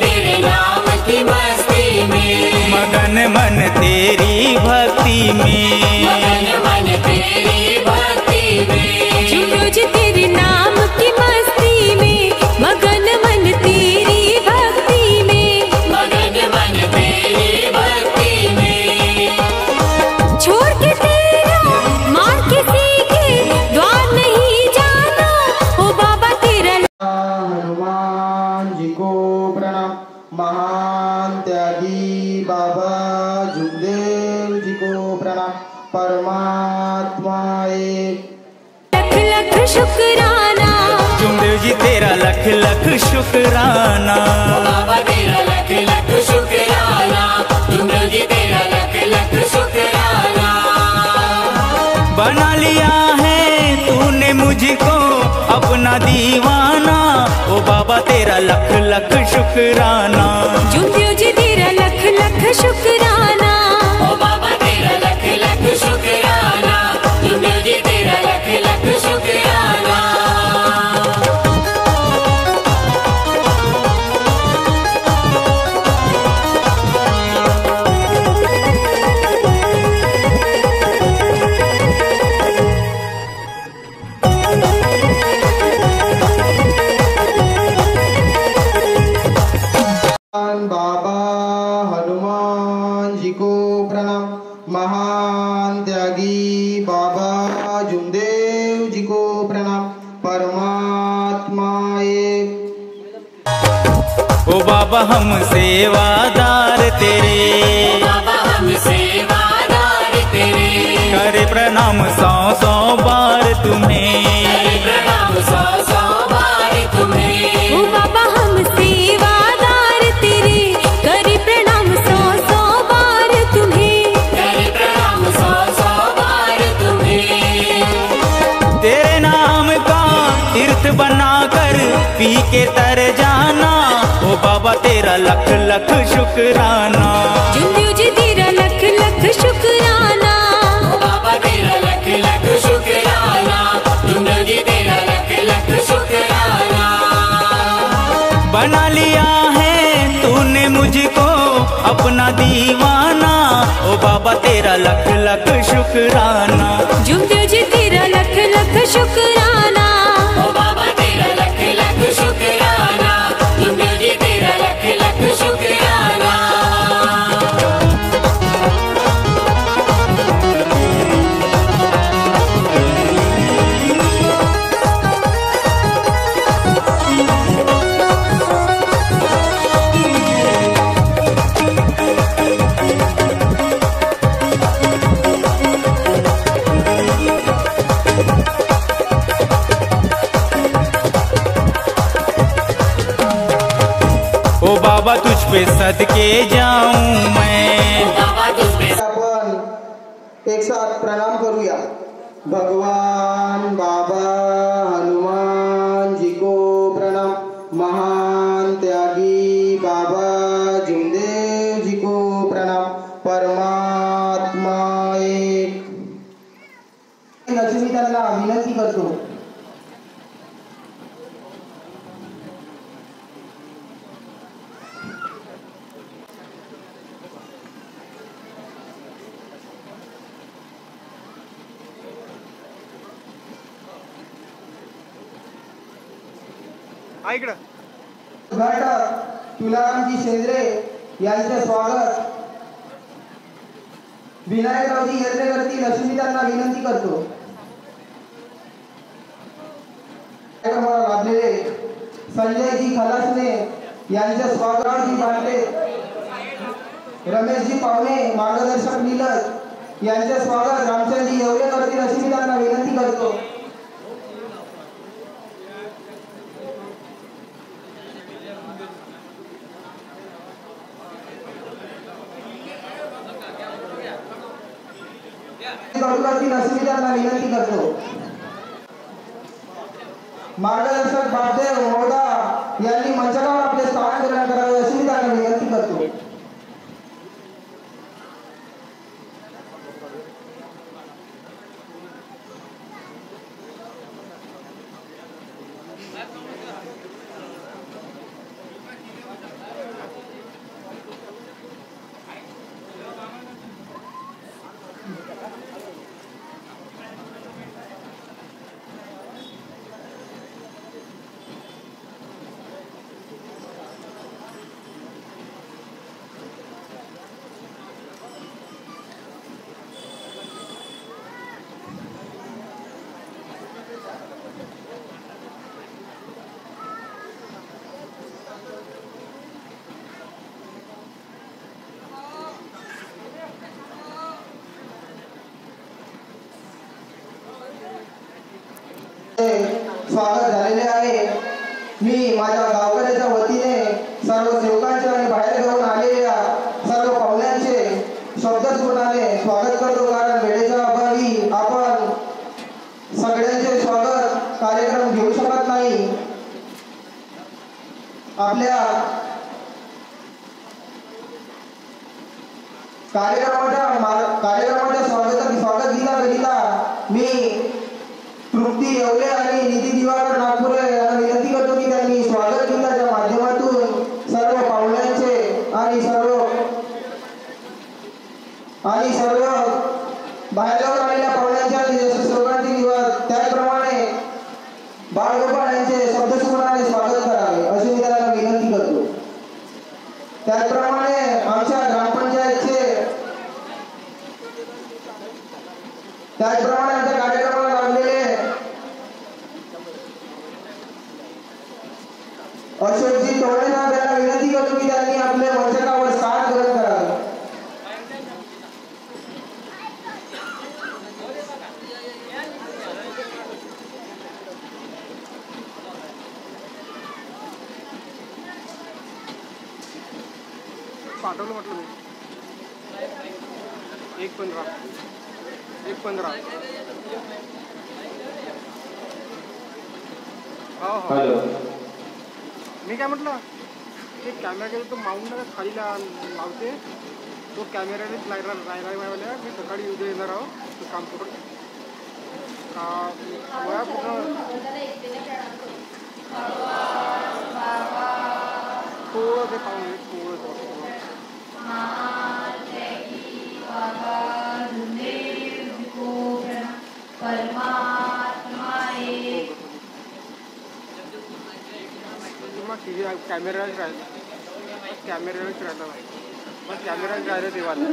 तेरे नाम की मस्ती में, मगन मन तेरी भक्ति में, मगन मन तेरी भक्ति में, जुमदेव जी तेरे नाम की मस्ती में, मगन मन तेरी भक्ति में, मगन मन तेरी भक्ति में। छोड़ के तेरा मार किसी के द्वार नहीं जाना, ओ बाबा तेरा हनुमान जी को प्रणाम। महान त्यागी बाबा जुगदेव जी को प्रणाम। परमात्मा एक। लख लख शुक्राना, जुमदेव जी तेरा लख लख शुक्राना, बाबा तेरा लख लख शुक्राना, जुमदेव जी तेरा लख लख शुक्राना। बना लिया है तूने मुझको अपना दीवाना, ओ बाबा तेरा लख लख शुक्राना। जुमदेव जी तेरा लख लख शुक्राना, ओ बाबा तेरा लख लख शुक्राना, जुमदेव जी तेरा लख लख शुक्राना। बाबा हनुमान जी को प्रणाम। महान त्यागी बाबा जुमदेव जी को प्रणाम। परमात्मा एक। ओ बाबा हम सेवादार तेरे, बाबा हम सेवादार तेरे, करे प्रणाम 100 बार तुम्हें, प्रणाम 100 बार तुम्हें। ओ बाबा हम सेवादार तेरे, करे प्रणाम 100 बार तुम्हें, करे प्रणाम 100 बार तुम्हें। तेरे नाम का तीर्थ बनाकर पी के तर जाना, ओ बाबा तेरा लख लख शुक्राना। जुमदेव जी तेरा लख लख शुक्राना, ओ बाबा तेरा लख लख शुक्राना, जुमदेव जी तेरा लख लख शुक्राना। बना लिया है तूने मुझको अपना दीवाना, ओ बाबा तेरा लख लख शुक्राना। जुमदेव जी तेरा लख लख शुक्राना, ओ बाबा तेरा लख लख शुक्राना, जुमदेव जी तेरा लख लख शुक्राना। ओ बाबा तुझ पे सदके जाऊं मैं, बाबा तुझ पे आपण एक साथ प्रणाम करूया। भगवान बाबा हनुमान जी को प्रणाम। महान त्यागी बाबा जुमदेव जी को प्रणाम। परमात्मा एक। लक्ष्मी त्यांना विनंती करतो उद्घाटक तुलारामजी शेंद्रे यांचे स्वागत विनायकरावजी येर्लेकरती लक्ष्मी त्यांना विनंती करतो। कार्यक्रमाला लाभलेले संजयजी खलासने यांचे स्वागत बांडे, रमेशजी पावणे मार्गदर्शक नीलज यांचे स्वागत रामचंद्रजी येवलेकरती लक्ष्मी त्यांना विनंती करतो। अशी मी त्यांना विनंती करतो. मार्गदर्शक बापदेव महोदय यांनी मंचावर आपले स्थान ग्रहण करावे अशी मी त्यांना विनंती करतो. स्वागत झालेले आहे. मी माझ्या गावकऱ्याच्या वतीने सर्व सेवकांचे आणि बाहेर घेऊन आलेल्या सर्व पाहुण्यांचे शब्दस्फुटाने स्वागत करतो. कारण वेळेच्या अभावी आपण सगळ्यांचे स्वागत कार्यक्रम घेऊ शकत नाही. आपल्या कार्यक्रमाच्या स्वागत गीताकरिता मी तृप्ती येवले आणि निधी दिवाकर नागपूर यांना विनंती करतो की त्यांनी स्वागत गीताच्या माध्यमातून सर्व पाहुण्यांचे आणि सर्व बाहेर आलेल्या पाहुण्यांच्या सर्वांचे दिवस त्याचप्रमाणे बाळगोपाळ यांचे शब्दस्फुटाने स्वागत करावे अशी मी त्यांना विनंती करतो. त्याचप्रमाणे आमच्या कार्यक्रमाला लागलेले अशोकजी तोडे साहेब यांना विनंती करतो की त्यांनी आपल्या मंचकावर स्थान ग्रहण करावे. पाठवलं म्हटलं मी 1:15 हो. मी काय म्हटलं ते कॅमेरा तो माउंट खाली लावते तो कॅमेरानेच राहिला. मी सकाळी उद्या येणार आहो तो काम करून वया पूर्ण थोडं ते पाहून थोडं कॅमेराच राहिला मग कॅमेराच राहिलं देवाला.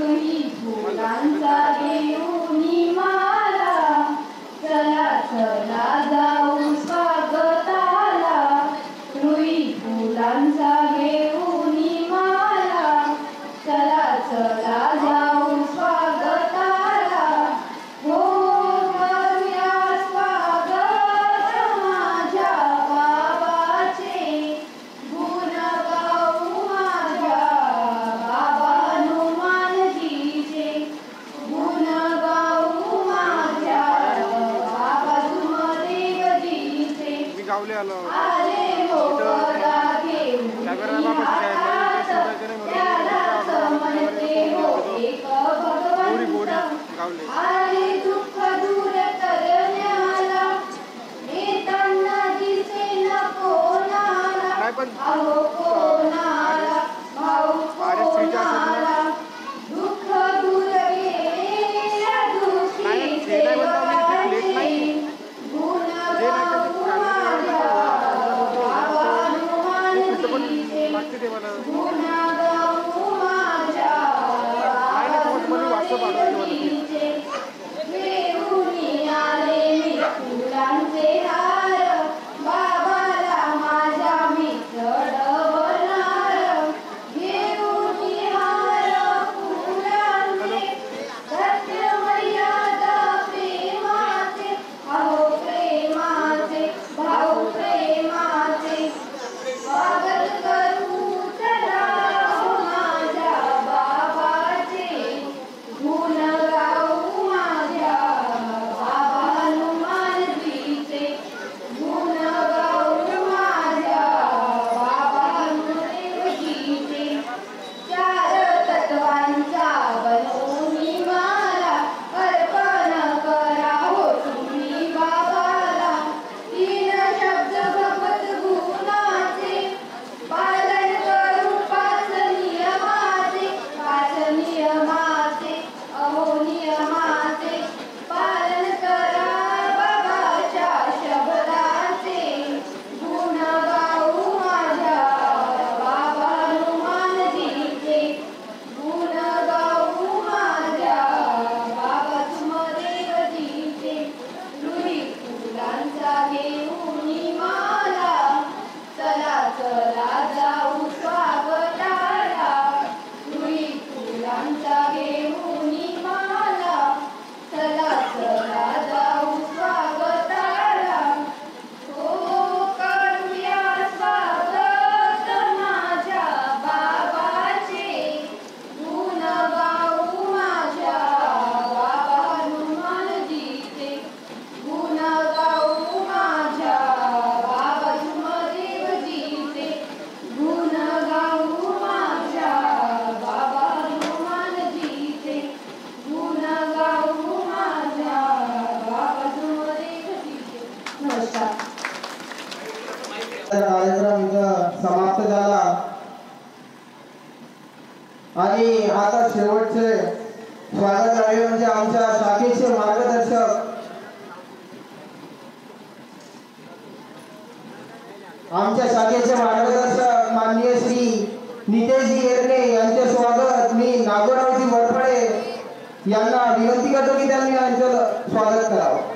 चला चला जाऊ स्वागताला रुई फुलांचा घेऊन माला. चला चला जाऊ स्वागताला हो करूया स्वागत माझ्या बाबाचे गुण गाऊ माझ्या बाबा हनुमानजीचे गुण गाऊ माझ्या बाबा सुमदेवजीचे. गावले आलो आले मोगरा घेऊन आले दुःख दूर करण्याला येताना दिसे न कोणाला अहो कोणाला भाऊ कोणाला दुःख दूर गेल्या दुःखीचे वाटे गुण गाऊ माझ्या बाबा हनुमानजीचे गुण गाऊ माझ्या बाबा हनुमानजीचे. आणि आता शेवटचे स्वागत आहे म्हणजे आमच्या शाखेचे मार्गदर्शक माननीय श्री नितेशजी एरणे यांचे स्वागत मी नागोरावजी वरपडे यांना विनंती करतो की त्यांनी यांचं स्वागत करावं.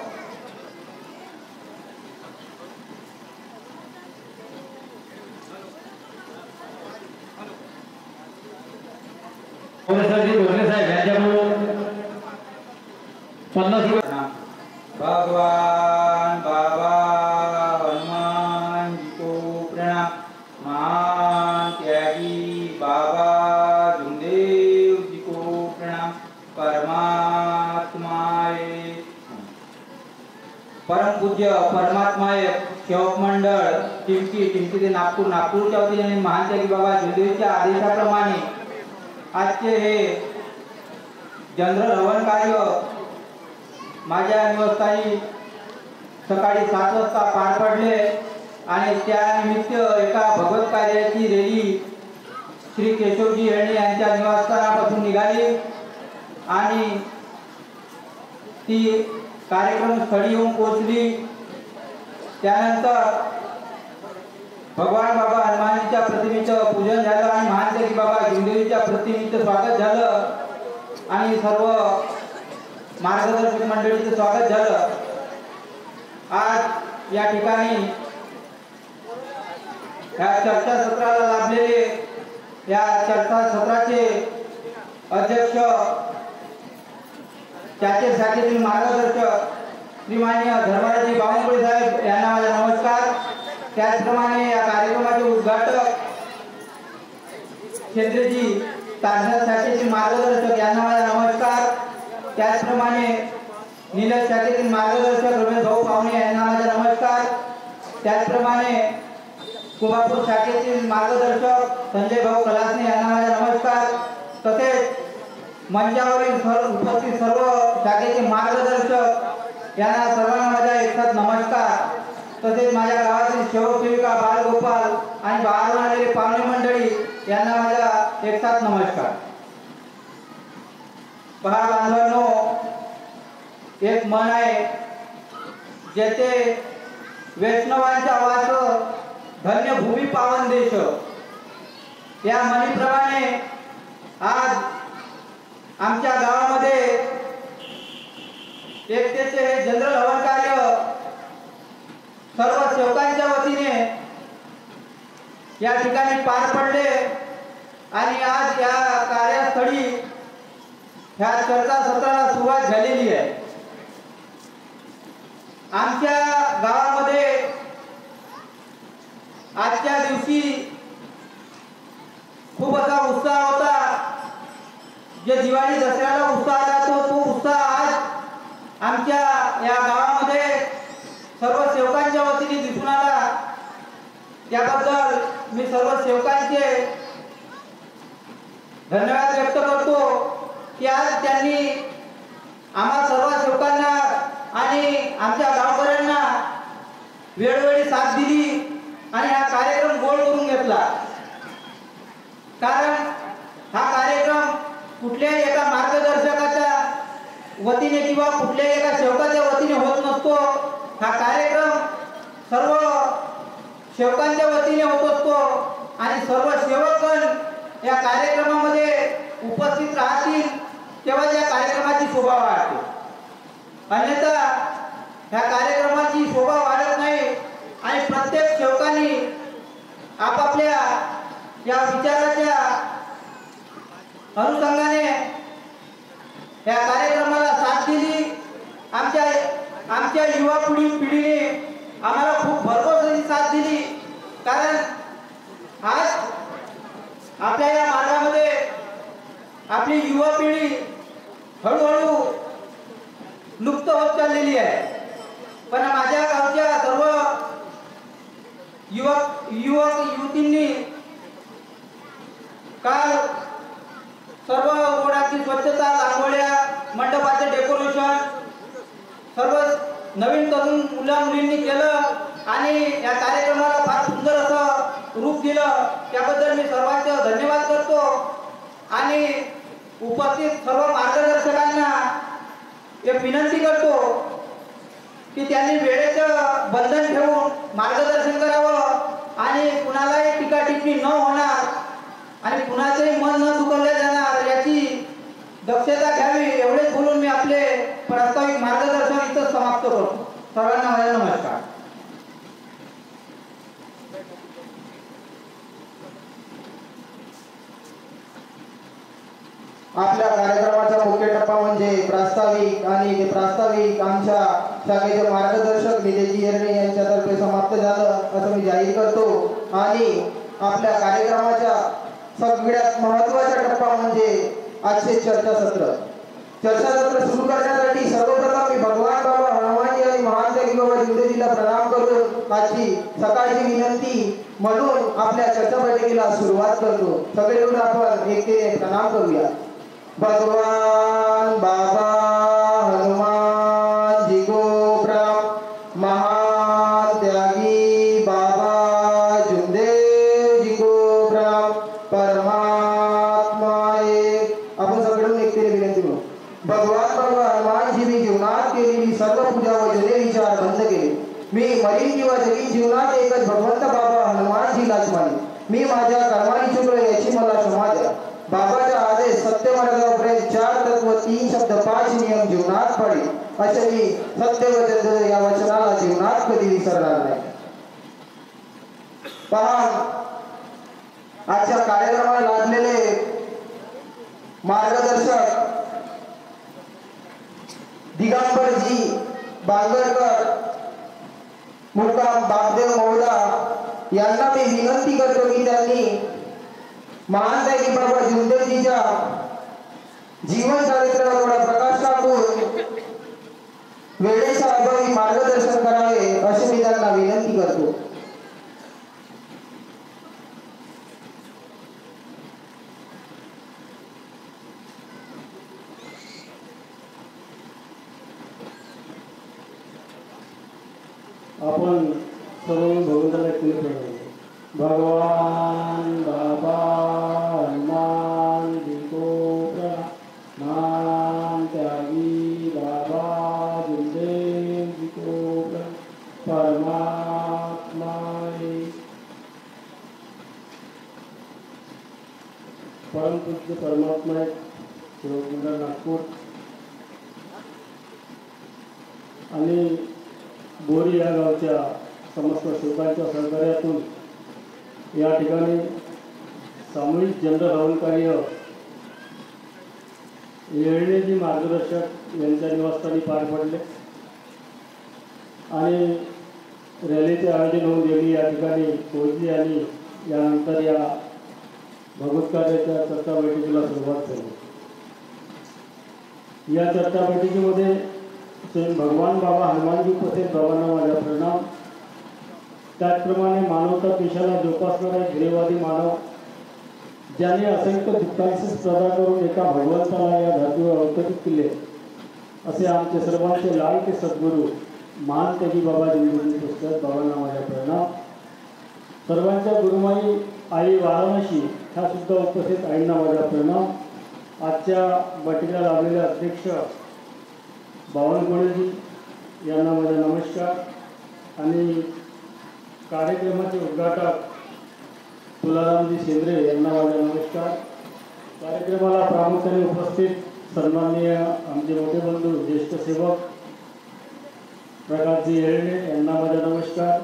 साहेब यांच्याकडून 50 रुपये. भगवान बाबा हनुमान जी को प्रणाम. महान त्यागी बाबा जुमदेव जी को प्रणाम. परमात्माए परम पूज्य परमात्माए सेवक मंडळ टिमकी ते नागपूरच्या वतीने महान त्यागी बाबा जुमदेवच्या आदेशाप्रमाणे आजचे हे जनरल हवन कार्य माझ्या निवासस्थानी सकाळी 7 वाजता पार पडले आणि त्यानिमित्त एका भगवत कार्याची रॅली श्री केशवजी एरणे यांच्या निवासस्थानापासून निघाली आणि ती कार्यक्रम स्थळी येऊन पोहोचली. त्यानंतर भगवान बाबा हनुमानजीच्या प्रतिमेचं पूजन झालं आणि महान त्यागी बाबा जुमदेवीच्या प्रतिमेचं स्वागत झालं आणि सर्व मार्गदर्शक मंडळीचं स्वागत झालं. आज या ठिकाणी या चर्चा सत्राला लाभलेले या चर्चा सत्राचे अध्यक्ष त्याचे शाखेतील मार्गदर्शक श्रीमान्य धर्मराजी बावनकुळे साहेब यांना माझा नमस्कार. त्याचप्रमाणे या कार्यक्रमाचे उद्घाटक चंद्रजी तांढा शाखेतील मार्गदर्शक यांना माझा नमस्कार. त्याचप्रमाणे नीलज शाखेतील मार्गदर्शक रमेश भाऊ पावणे यांना माझा नमस्कार. त्याचप्रमाणे कुंभापूर शाखेतील मार्गदर्शक संजय भाऊ कलासने यांना माझा नमस्कार. तसेच मंचावरील उपस्थित सर्व शाखेचे मार्गदर्शक यांना सर्वांना माझा एकसाथ नमस्कार. तसेच माझ्या गावातील सेवक सेविका बालगोपाल आणि बाहेरून आलेले पाहुणे मंडळी यांना माझा एकसाथ नमस्कार. पहा बांधवांनो, एक मन आहे जेथे वैष्णवांचा वास धन्य भूमी पावन देश. या म्हणीप्रमाणे आज आमच्या गावामध्ये एकतेचे हे जनरल हवन कार्य सर्व सेवकांच्या वतीने या ठिकाणी पार पडले आणि आज या कार्यस्थळी ह्या चर्चा सत्राला सुरुवात झालेली आहे. आमच्या गावामध्ये आजच्या दिवशी खूप असा उत्साह होता. जे दिवाळी दसऱ्याला उत्साह जातो तो उत्साह आज आमच्या या गावामध्ये सर्व सेवकांच्या वतीने दिसून आला. त्याबद्दल मी सर्व सेवकांचे धन्यवाद व्यक्त करतो की आज त्यांनी आम्हा सर्व सेवकांना आणि आमच्या गावकऱ्यांना वेळोवेळी साथ दिली आणि हा कार्यक्रम गोल करून घेतला. कारण हा कार्यक्रम कुठल्याही एका मार्गदर्शकाच्या वतीने किंवा कुठल्याही एका सेवकाच्या वतीने होत नसतो. हा कार्यक्रम सर्व सेवकांच्या वतीने होत असतो आणि सर्व सेवकगण या कार्यक्रमामध्ये उपस्थित राहतील तेव्हा या कार्यक्रमाची शोभा वाढते. अन्यथा ह्या कार्यक्रमाची शोभा वाढत नाही आणि प्रत्येक सेवकांनी आपापल्या या विचाराच्या अनुषंगाने या कार्यक्रमाला साथ दिली. आमच्या युवा पिढीने आम्हाला खूप भरघोस साथ दिली. कारण आज आपल्या या मार्गामध्ये आपली युवा पिढी हळूहळू लुप्त होत चाललेली आहे. पण माझ्या गावच्या सर्व युवतींनी काल सर्व रोडाची स्वच्छता, रांगोळ्या, मंडपाचे डेकोरेशन सर्व नवीन तरुण मुला मुलींनी केलं आणि या कार्यक्रमाला फार सुंदर असं रूप दिलं. त्याबद्दल मी सर्वांचे धन्यवाद करतो. आणि उपस्थित सर्व मार्गदर्शकांना एक विनंती करतो की त्यांनी वेळेचं बंधन ठेवून मार्गदर्शन करावं आणि कुणालाही टीका टिप्पणी न होणार आणि कुणाचंही मन न दुखवले जाणार याची दक्षता घ्यावी एवढेच बोलून मी आपले प्रास्ताविक मार्गदर्शन इथं समाप्त करतो. सर्वांना माझा नमस्कार. आपल्या कार्यक्रमाचा मुख्य टप्पा म्हणजे प्रास्ताविक आणि ते प्रास्ताविक आमच्या शाखेचे मार्गदर्शक निलेशजी येरणे यांच्यातर्फे समाप्त झालं असं मी जाहीर करतो. आणि आपल्या कार्यक्रमाच्या सगळ्यात महत्त्वाचा टप्पा म्हणजे आजचे चर्चासत्र. चर्चासत्र सुरू करण्यासाठी सर्वप्रथम मी भगवान बाबा हनुमानजी आणि महान त्यागी बाबा जिंदेजीला प्रणाम करून आजची सकाळची विनंती म्हणून आपल्या चर्चा बैठकीला सुरुवात करतो. सगळे मिळून आपण एकतेने प्रणाम करूया. भगवान बाबा हनुमान जी को प्रणाम. महान त्यागी बाबा जुमदेव जी को प्रणाम. परमात्मा एक. आपण सगळ्यांनी एकतेने विनंती करू. भगवान बाबा हनुमानजींनी जीवनात केलेली सर्व पूजा व जले विचार बंद केले. मी मरीन किंवा जगीन जीवनात एकच भगवंत बाबा हनुमानजीलाच माने. मी माझ्या कर्माने चुकलो याची मला क्षमा द्या. बाबाचा आदेश सत्य मार्गावर 4 तत्व 3 शब्द 5 नियम जीवनात पाळले. असे मी सत्य वचन या वचनाला जीवनात कधी विसरणार नाही. पहा, आजच्या कार्यक्रमाला लागलेले मार्गदर्शक दिगंबरजी बांगरकर मुक्काम बापदेव मौदा यांना मी विनंती करतो की त्यांनी महान त्यागी बाबा जुमदेवजीच्या जीवन चरित्रावर थोडा प्रकाश टाकून वेळेच्या अभावी मार्गदर्शन करावे असे मी त्यांना विनंती करतो. आपण सर्व भगवंताला केलं भगवान बाबा हनुमान जी को प्रणाम. महान त्यागी बाबा जुमदेव जी को प्रणाम. परमात्मा एक. परमपूज्य परमात्मा एक सेवक मंडळ नागपूर आणि बोरी या गावच्या समस्त सेवकांच्या सहकार्यातून या ठिकाणी सामूहिक जनरल कार्य येळणेजी मार्गदर्शक यांच्या निवासस्थानी पार पडले आणि रॅलीचे आयोजन होऊन गेली या ठिकाणी पोहोचली आणि यानंतर या भगवत कार्याच्या चर्चा बैठकीला सुरुवात झाली. या चर्चा बैठकीमध्ये भगवान बाबा हनुमानजी उपस्थित बाबांना माझा प्रणाम. त्याचप्रमाणे मानवता देशाला जोपासणारा ध्येयवादी मानव ज्याने असंख्य दुःखांशी स्पर्धा करून एका भगवंताला या धर्तीवर अवतरित केले असे आमचे सर्वांचे लाडके सद्गुरू महान त्यागी बाबा जिंदेजी पुस्तक बाबांना माझा प्रणाम. सर्वांच्या गुरुमाई आई वाराणसी ह्या सुद्धा उपस्थित आईंना माझा प्रणाम. आजच्या बैठकीला लाभलेले अध्यक्ष बावनकुळेजी यांना माझा नमस्कार आणि कार्यक्रमाचे उद्घाटक तुलारामजी शेंद्रे यांना माझा नमस्कार. कार्यक्रमाला प्रामुख्याने उपस्थित सन्माननीय आमचे मोठे बंधू ज्येष्ठ सेवक प्रकाशजी येळणे यांना माझा नमस्कार.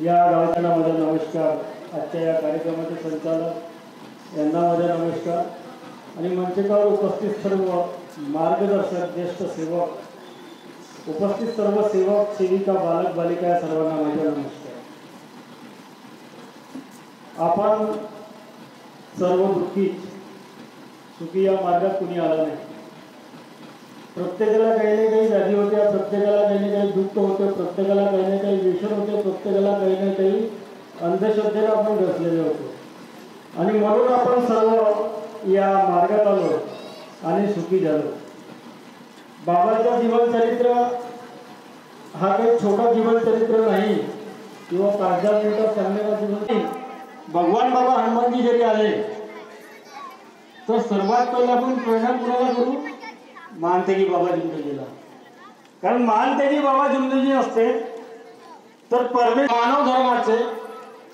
या गावच्यांना माझा नमस्कार. आजच्या या कार्यक्रमाचे संचालक यांना माझा नमस्कार आणि मंचकावर उपस्थित सर्व मार्गदर्शक ज्येष्ठ सेवक उपस्थित सर्व सेवक सेविका बालक बालिका या सर्वांना माझा नमस्कार. आपण सर्व दुःखी सुखी या मार्गात कुणी आला नाही. प्रत्येकाला काही ना काही व्याधी होत्या, प्रत्येकाला काही ना काही दुःख होते, प्रत्येकाला काही ना काही व्यसन होते, प्रत्येकाला काही ना काही अंधश्रद्धेला आपण घसलेले होतो आणि म्हणून आपण सर्व या मार्गात आलो आणि सुखी झालो. बाबाचं जीवनचरित्र हा काही छोटा जीवनचरित्र नाही किंवा 5-10 मिनिटात सांगण्याचा जीवन. भगवान बाबा हनुमानजी जरी आले तर सर्वात पहिले आपण प्रणाम कोणाला करू? मानतेजी बाबा जुमदेजीला. कारण मानतेजी बाबा जुमदेजी असते तर मानव धर्माचे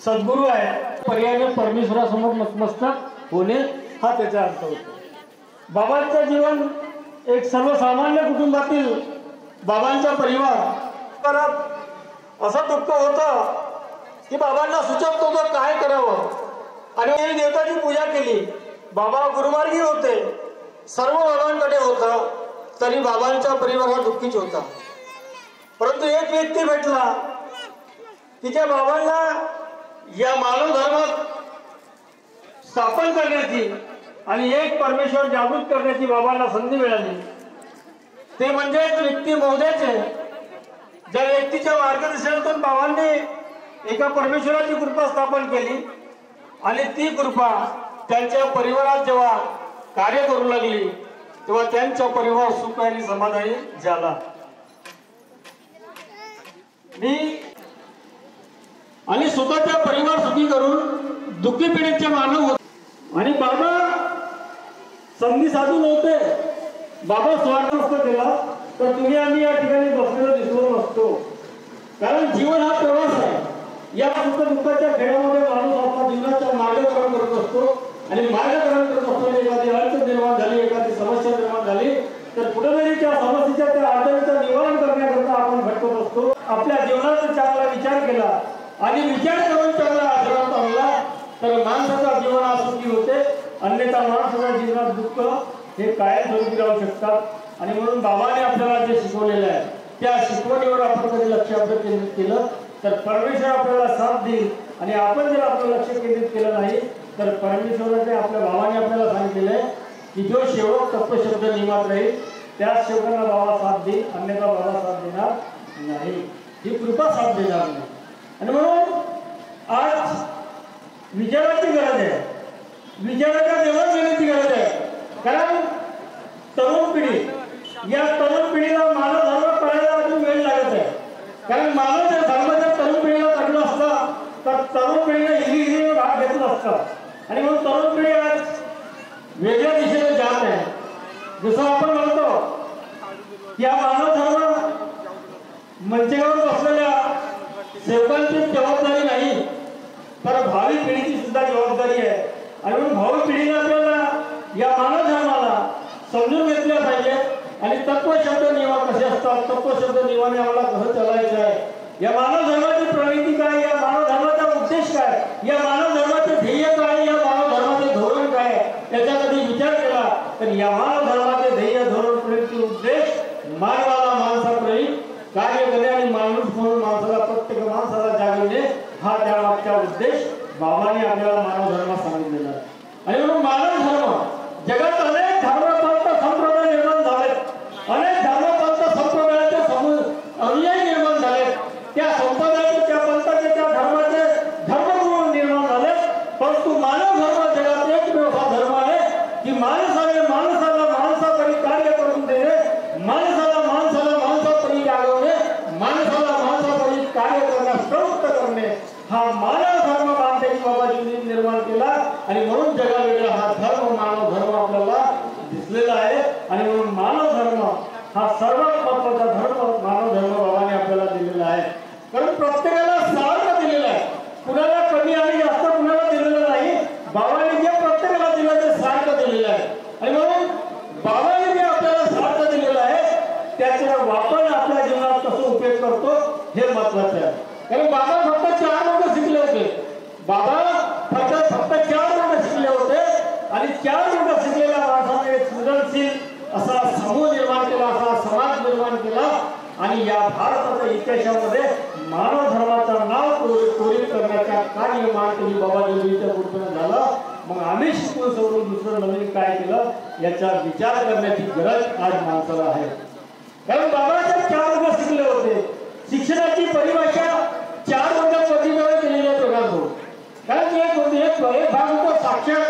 सद्गुरू आहे, पर्यायाने परमेश्वरासमोर नतमस्तक होणे हा त्याचा अर्थ होतो. बाबांचं जीवन एक सर्वसामान्य कुटुंबातील बाबांचा परिवार असं दुःख होतं की बाबांना सुचत होतं काय करावं. आणि देवताची पूजा केली. बाबा गुरुमार्गी होते, सर्व बाबांकडे होतं, तरी बाबांचा परिवार हा दुःखीच होता. परंतु एक व्यक्ती भेटला की ज्या बाबांना या मानव धर्मात स्थापन करण्याची आणि एक परमेश्वर जागृत करण्याची बाबांना संधी मिळाली. ते म्हणजे व्यक्ती महोदयचे. ज्या व्यक्तीच्या मार्गदर्शनातून बाबांनी एका परमेश्वराची कृपा स्थापन केली आणि ती कृपा त्यांच्या परिवारात जेव्हा कार्य करू लागली तेव्हा त्यांचा परिवार सुख आणि समाधानी झाला. मी आणि स्वतःचा परिवार सुखी करून दुःखी पिढीचे मानव होते. आणि बाबा संधी साधू नव्हते. बाबा स्वार्थ नसतो केला तर तुम्ही आम्ही या ठिकाणी बसलेलो दिसलो नसतो. कारण जीवन हा प्रवास आहे. या सुख दुःखाच्या खेळामध्ये माणूस आपला जीवनाचा मार्गक्रमण करत असतो आणि मार्गक्रमण करत असताना एखादी अडचण निर्माण झाली, एखादी समस्या निर्माण झाली तर कुठेतरी त्या समस्येच्या त्या अडचणीचं निवारण करण्याकरता आपण भटकत असतो. आपल्या जीवनाचा चांगला विचार केला आणि विचार करून चांगला आचरणात आणला तर माणसाचा जीवन हा सुखी होते. अन्यथा माणसाच्या जीवनात दुःख हे कायमस्वरूपी राहू शकतात. आणि म्हणून बाबाने आपल्याला जे शिकवलेलं आहे त्या शिकवणीवर आपण कधी लक्ष आपलं केंद्रित केलं तर परमेश्वर आपल्याला साथ देईल. आणि आपण जर आपलं लक्ष केंद्रित केलं नाही तर परमेश्वराने आपल्या बाबाने आपल्याला सांगितलेलं आहे की जो सेवक तत्वशब्द नियमात राहील त्याच सेवकांना बाबा साथ देईल, अन्यथा बाबा साथ देणार नाही. ही कृपा साथ देणार नाही. आणि म्हणून आज विचाराची गरज आहे, विचाराच्या देवाण घेण्याची गरज आहे. कारण तरुण पिढी, या तरुण पिढीला मानव धर्म कळायला अजून वेळ लागत आहे. कारण मानव जर धर्म जर तरुण पिढीला कळलं असतं तर तरुण पिढीने हिरी भाग घेतला असता. आणि म्हणून तरुण पिढी आज वेगळ्या दिशेने जात आहे. जसं आपण म्हणतो की हा मानव धर्म मंचेवर बसलेल्या सेवकांची जबाबदारी नाही तर भावी पिढीची सुद्धा जबाबदारी आहे. आणि म्हणून भावी पिढीने आपल्याला या मानव धर्माला समजून घेतल्या पाहिजे. आणि तत्वशब्द नियम कसे असतात, तत्वशब्द नियमाने आम्हाला कसं चालायचं आहे, या मानव धर्माची प्रणिती काय, या मानव धर्माचा उद्देश काय, या मानव धर्माचे ध्येय काय, या मानव धर्माचे धोरण काय, त्याचा कधी विचार केला तर या मानव धर्माचे ध्येय धोरण प्रणिती उद्देश मानवाला माणसाप्रमाणे कार्य करणे आणि माणूस म्हणून माणसाला प्रत्येक माणसाला जागवणे हा त्यामागचा उद्देश बाबांनी आपल्याला मानव धर्म सांगितलेला आहे. आणि म्हणून मानव धर्म जगात अनेक धर्मपंथ संप्रदाय निर्माण झालेत, अनेक धर्मपंथ संप्रदायाचे अनुयायी निर्माण झालेत, त्या संप्रदायाचे त्या पंथाचे त्या धर्माचे धर्मगुरू निर्माण झालेत. परंतु मानव धर्म जगात एकमेव हा धर्म आहे की माणसाने माणसाला माणसापरी कार्य करून देणे, माणसाला माणसाला माणसापरी जागवणे, माणसाला माणसापरी कार्य करण्यास प्रवृत्त करणे हा मानव धर्म बांधण्याची बाबाजींनी निर्माण केला. आणि म्हणून जगावेगळा हा धर्म मानव धर्म आपल्याला दिसलेला आहे. आणि म्हणून मानव धर्म हा सर्वात महत्वाचा धर्म मानव धर्म बाबाने आपल्याला दिलेला आहे. कारण प्रत्येकाला सारखं दिलेलं आहे, कुणाला कमी आणि जास्त कुणाला दिलेलं नाही. बाबाने जे प्रत्येकाला दिलं ते सारखं दिलेलं आहे. आणि म्हणून बाबाने जे आपल्याला सारखं दिलेलं आहे त्याचा वापर आपल्या जीवनात कसं उपयोग करतो हे महत्वाचं आहे. कारण बाबा फक्त 4 वर्ग शिकले होते, बाबा फक्त 4 वर्ग शिकले होते आणि 4 वर्ग शिकलेल्या माणसाने एक सृजनशील असा समूह निर्माण केला, असा समाज निर्माण केला. आणि या भारताच्या इतिहासामध्ये मानव धर्माचं नाव कोरीव करण्याच्या कार्य मानवी बाबाजींच्या कृपेने झालं. मग आम्ही शिकून सोडून दुसरं नवीन काय केलं याचा विचार करण्याची गरज आज माणसाला आहे. कारण बाबाच्या 4 वर्ग शिकले होते. शिक्षणाची परिभाषा 4 वर्ग प्रतिभावे केलेल्या प्रकारतो. कारण एक भाग होतो साक्षर,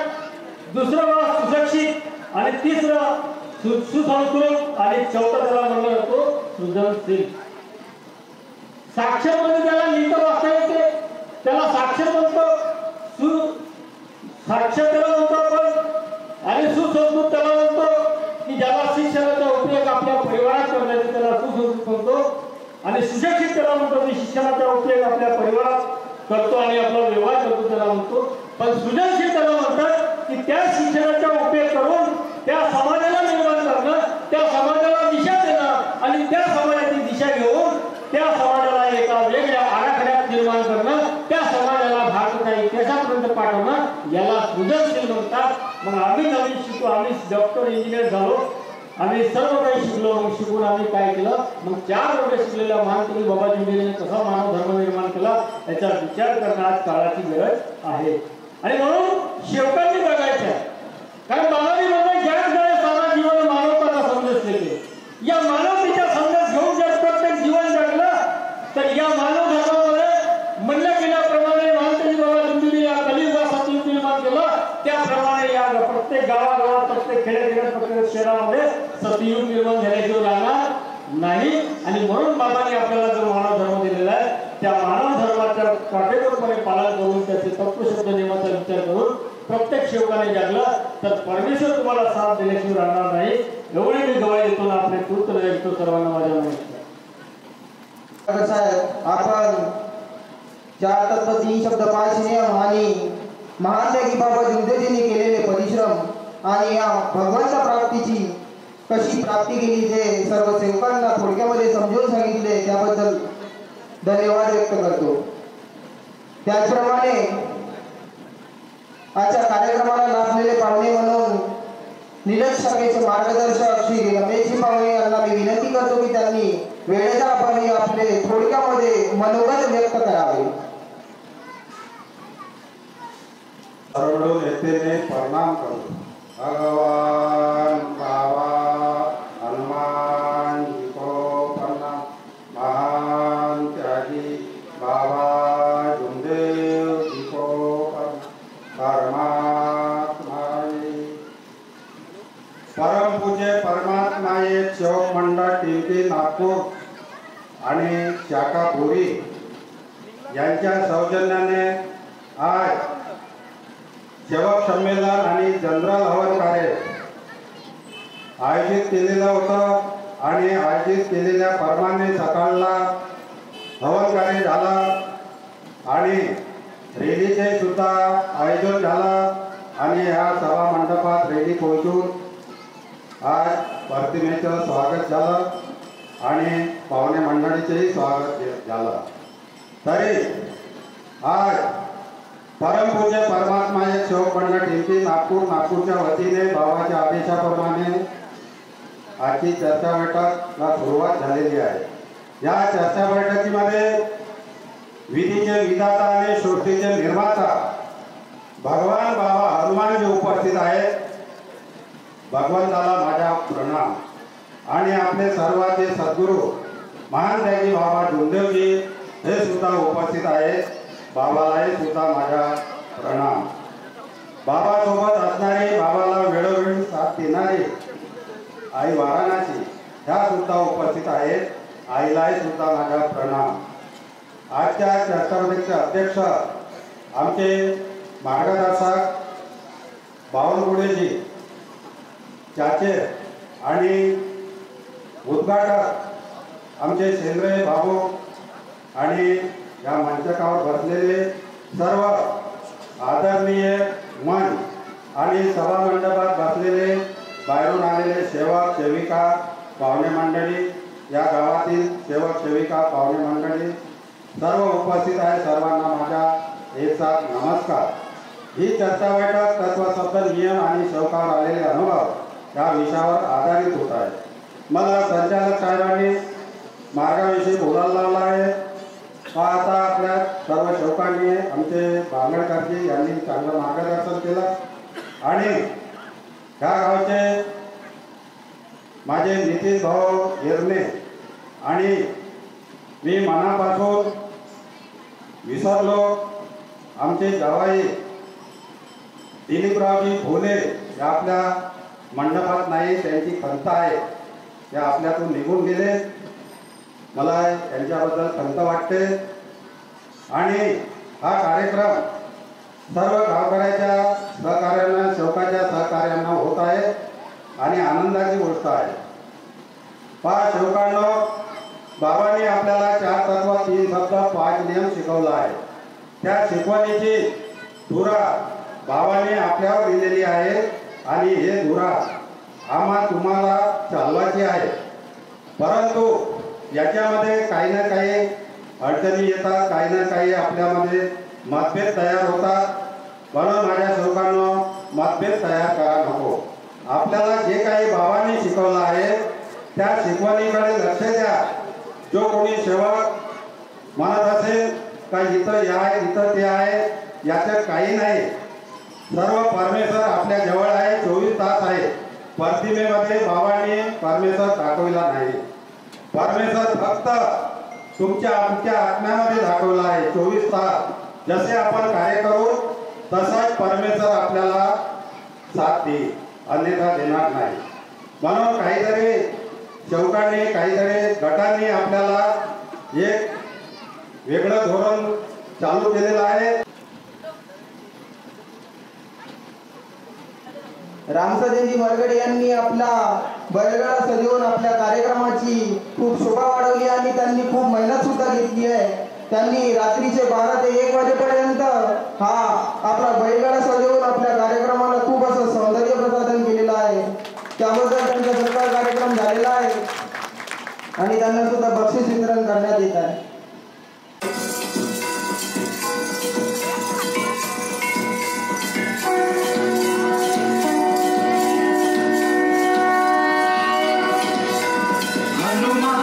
दुसरं भाग सुशिक्षित आणि तिसरं सुसंस्कृत आणि चौथा त्याला म्हणलं जातो सृजनशील. साक्षर म्हणजे त्याला लिहिता वाचता येते त्याला साक्षर म्हणतो, साक्षर त्याला म्हणतो आपण. आणि करतो आणि सुशिक्षित त्याला म्हणतो मी शिक्षणाचा उपयोग आपल्या परिवारात करतो आणि आपला व्यवहार करतो त्याला म्हणतो. पण सृजनशील त्याला म्हणतात की त्या शिक्षणाचा उपयोग करून त्या समाजाला निर्माण करणं, त्या समाजाला दिशा देणं आणि त्या समाजाची दिशा घेऊन त्या समाजाला एका वेगळ्या आराखड्यात निर्माण करणं, त्या समाजाला भारताच्या इतिहासापर्यंत पाठवणं याला सृजनशील म्हणतात. मग आम्ही नवीन शिकलो, आम्ही डॉक्टर इंजिनियर झालो, आम्ही सर्व काही शिकलो. मग शिकून आम्ही काय केलं, मग 4 वर्ष शिकलेल्या महानकवी बाबा जिंदेने कसा मानव धर्म निर्माण केला याचा विचार करणं आज काळाची गरज आहे. आणि म्हणून शेवकांनी बघायचं आहे, कारण बाबाजी म्हणतात ज्याच वेळेस सारा जीवन मानवताचा संदेश देते. या मानवतेचा संदेश घेऊन जर प्रत्येक जीवन जगलं तर या मानव धर्मामध्ये म्हणलं गेल्याप्रमाणे महानकवी बाबा जिंदेने या कलियुगात सतयुग निर्माण केलं, त्याप्रमाणे या प्रत्येक गावागावात, प्रत्येक खेड्याखेड्यात, प्रत्येक शहरामध्ये सतयुग निर्माण झाल्याशिवाय राहणार नाही. आणि म्हणून बाबांनी आपल्याला जो मानव धर्म दिलेला आहे त्या मानव धर्माच्या काटेकोरपणे पालन करून त्याचे तत्वशब्द नियमाचा विचार करून प्रत्येक सेवकाने जगला तर परमेश्वर तुम्हाला साथ दिल्याशिवाय राहणार नाही. एवढी मी गवाही देतो ना आपले तूर्त देतो सर्वांना माझ्या नमस्कार. साहेब, आपण 4 तत्व 3 शब्द 5 नियम आणि महात्मा बाबा जिंदेजींनी केलेले परिश्रम आणि या भगवंत प्राप्तीची कशी प्राप्ती केली ते सर्व सेवकांना थोडक्यामध्ये समजून सांगितले, त्याबद्दल धन्यवाद व्यक्त करतो. त्याचप्रमाणे आजच्या कार्यक्रमाला लाभलेले पाहुणे म्हणून निलज शाखेचे मार्गदर्शक श्री रमेशजी पाहुणे यांना मी विनंती करतो की त्यांनी वेळेच्या अभावी आपले थोडक्यामध्ये मनोगत व्यक्त करावे. सर्व नेतेने प्रणाम करतो. भगवान बाबा हनुमान जी को प्रणाम. महान त्यागी बाबा जुमदेव जी को प्रणाम. परमात्मा परम पूज्य परमात्मा एक सेवक मंडळ टिंपी नागपूर आणि शाखा बोरी यांच्या सौजन्याने आज सेवक संमेलन आणि जनरल हवन कार्य आयोजित केलेलं होतं आणि आयोजित केलेल्या प्रमाणे सकाळला हवन कार्य झालं आणि रॅलीचे सुद्धा आयोजन झालं आणि या सभा मंडपात रॅली पोहोचून आज प्रतिमेचं स्वागत झालं आणि पाहुणे मंडळीचेही स्वागत झालं. तरी आज परमपूज्य परमात्मा एक सेवक मंडळ टिंपी नागपूरच्या वतीने बाबाच्या आदेशाप्रमाणे आजची चर्चा बैठकला सुरुवात झालेली आहे. या चर्चा बैठकीमध्ये विधीचे विधाता आणि सृष्टीचे निर्माता भगवान बाबा हनुमानजी उपस्थित आहेत. भगवंताला माझा प्रणाम. आणि आपले सर्वांचे सद्गुरू महान त्यागी बाबा जुमदेवजी हे सुद्धा उपस्थित आहेत. बाबालाही सुद्धा माझा प्रणाम. बाबासोबत असणारी, बाबाला वेळोवेळी साथ देणारी आई वाराणसी ह्या सुद्धा उपस्थित आहेत. आईलाही सुद्धा माझा प्रणाम. आजच्या चर्चासत्राचे अध्यक्ष आमचे मार्गदर्शक बावनकुळेजी चाचे आणि उद्घाटक आमचे सेंद्रय बाबू आणि या मंचकावर बसलेले सर्व आदरणीय मन आणि सभा मंडपात बसलेले बाहेरून आलेले सेवक सेविका पाहुणे मंडळी, या गावातील सेवक सेविका पाहुणे मंडळी सर्व उपस्थित आहे. सर्वांना माझा एक साथ नमस्कार. ही चर्चा बैठक तत्वशब्द नियम आणि सेवकावर आलेले अनुभव या विषयावर आधारित होत आहे. मला संचालक साहेबांनी मार्गाविषयी बोलायला लावला आहे. आता आपल्या सर्व सेवकांनी आमचे बांगडकरजी यांनी चांगलं मार्गदर्शन केलं आणि ह्या गावचे माझे नितीश भाऊ गिरणे आणि मी मनापासून विसरलो आमचे जावाई दिलीपरावजी भोले या आपल्या मंडपात नाही, त्यांची खंत आहे, ते आपल्यातून निघून गेले. मला यांच्याबद्दल खंत वाटते. आणि हा कार्यक्रम सर्व गावकऱ्याच्या सहकार्यानं, सेवकाच्या सहकार्यानं होत आहे आणि आनंदाची गोष्ट आहे. 5 सेवकांनो, बाबांनी आपल्याला 4 तत्व 3 शब्द 5 नियम शिकवला आहे. त्या शिकवणीची धुरा बाबांनी आपल्यावर दिलेली आहे आणि हे धुरा आम्हा तुम्हाला चालवायची आहे. परंतु याच्यामध्ये काही ना काही अडचणी येतात, काही ना काही आपल्यामध्ये मतभेद तयार होतात. म्हणून माझ्या सेवकांनो मतभेद तयार करा नको. आपल्याला जे काही बाबांनी शिकवलं आहे त्या शिकवणीकडे लक्ष द्या. जो कोणी सेवक म्हणत असेल का इथं हे आहे इथं ते आहे, याच्यात काही नाही. सर्व परमेश्वर आपल्या जवळ आहे, 24 तास आहे. प्रतिमेमध्ये बाबांनी परमेश्वर दाखविला नाही. परमेश्वर फक्त तुमच्या आत्म्यामध्ये दाखवला आहे 24 तास. जसे आपण कार्य करू तसाच परमेश्वर आपल्याला साथ देईल, अन्यथा देणार नाही. म्हणून काहीतरी सेवकांनी काहीतरी गटांनी आपल्याला एक वेगळं धोरण चालू केलेलं आहे. रामसदेजी मरगडे यांनी आपला बैलगाडा सजवून आपल्या कार्यक्रमाची खूप शोभा वाढवली आणि त्यांनी खूप मेहनत सुद्धा घेतली आहे. त्यांनी रात्रीचे 12 ते 1 वाजेपर्यंत हा आपला बैलगाडा सजवून आपल्या कार्यक्रमाला खूप असं सौंदर्य प्रसाधन केलेलं आहे. त्याबद्दल त्यांचा सत्कार कार्यक्रम झालेला आहे आणि त्यांना सुद्धा बक्षीस वितरण करण्यात येत आहे. हनुमान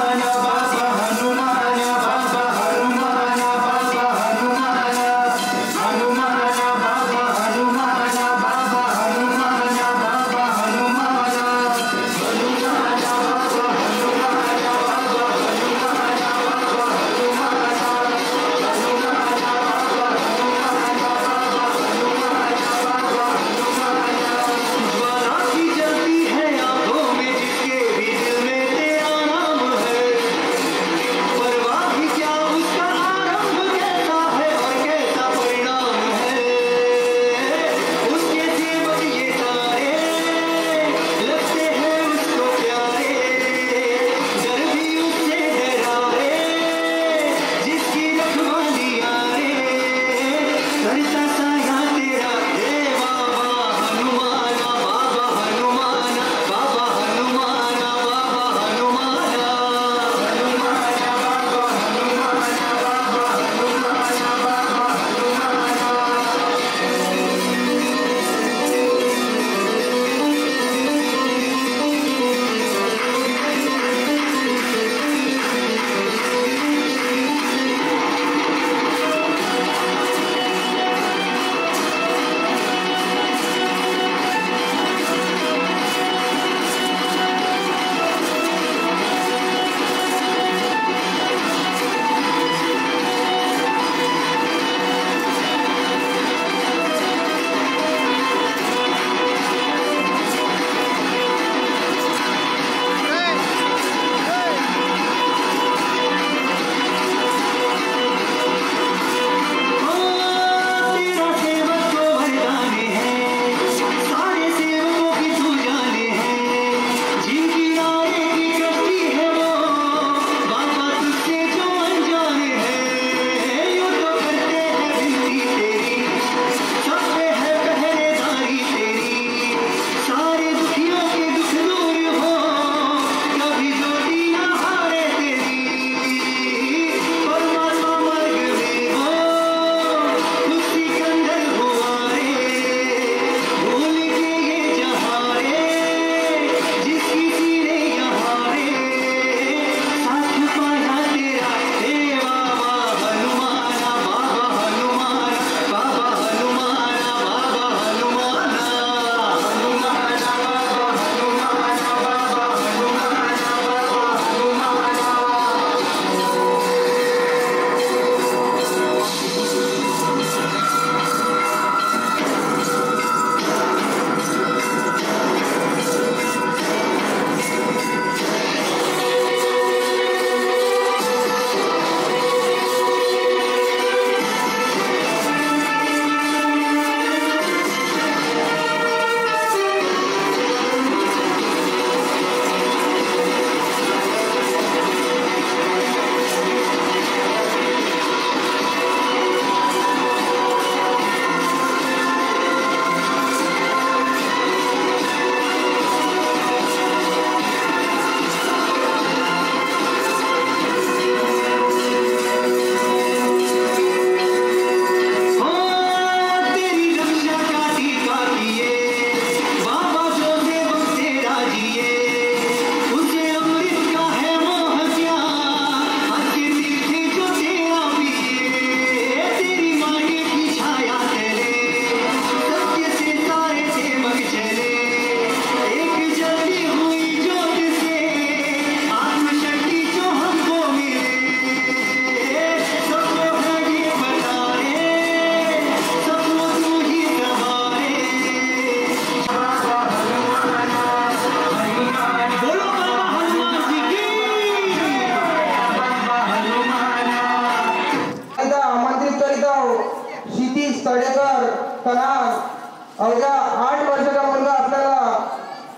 अवघ्या 8 वर्षाचा मुलगा आपल्याला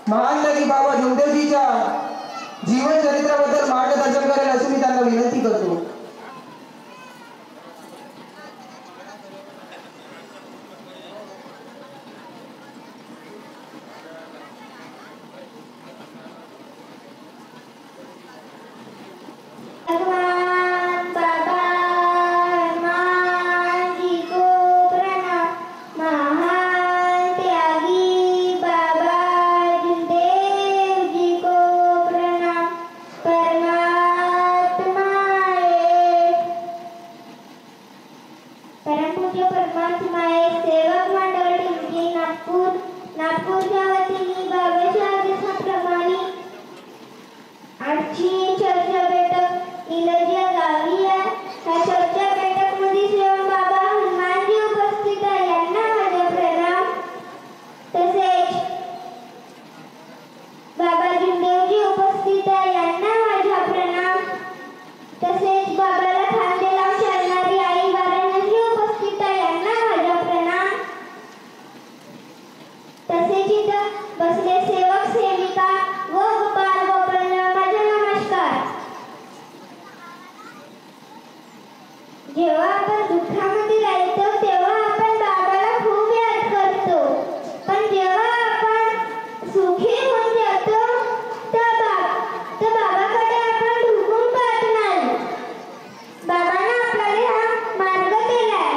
महान लगी बाबा जमदेवजीच्या जीवन चरित्राबद्दल मार्गदर्शन करेल अशी मी त्यांना विनंती करतो. भगवान बाबा हनुमान जी को प्रणाम. महान त्यागी बाबा जमदेव जी को प्रणाम. परमात्मा परमपूज्य परमात्मा सेवक मंडळ टिमकी नागपूरच्या वतीने बाबाच्या आदेशाप्रमाणे आजची चर्चा बैठक निलज या गावी आहे. ह्या चर्चा बैठक मध्ये सेवक बाबा हनुमानजी उपस्थित आहे, यांना माझा प्रणाम. तसेच बाबा जमदेवजी उपस्थित आहे, यांना माझा प्रणाम. तसेच बाबाला खांदे लावून चालणारी आई वाराणसी उपस्थित आहे, यांना माझा प्रणाम. तसेच इथं बसले सेवक सेविका व गोपाल गोपाळांना माझा नमस्कार. जेव्हा आपण दुःखामध्ये राहतो तेव्हा आपण बाबाला खूप याद करतो, पण जेव्हा आपण सुखी होऊन जातो तर बाबाकडे आपण ढुकून पाहत नाही. बाबाने आपल्याला हा मार्ग दिलाय.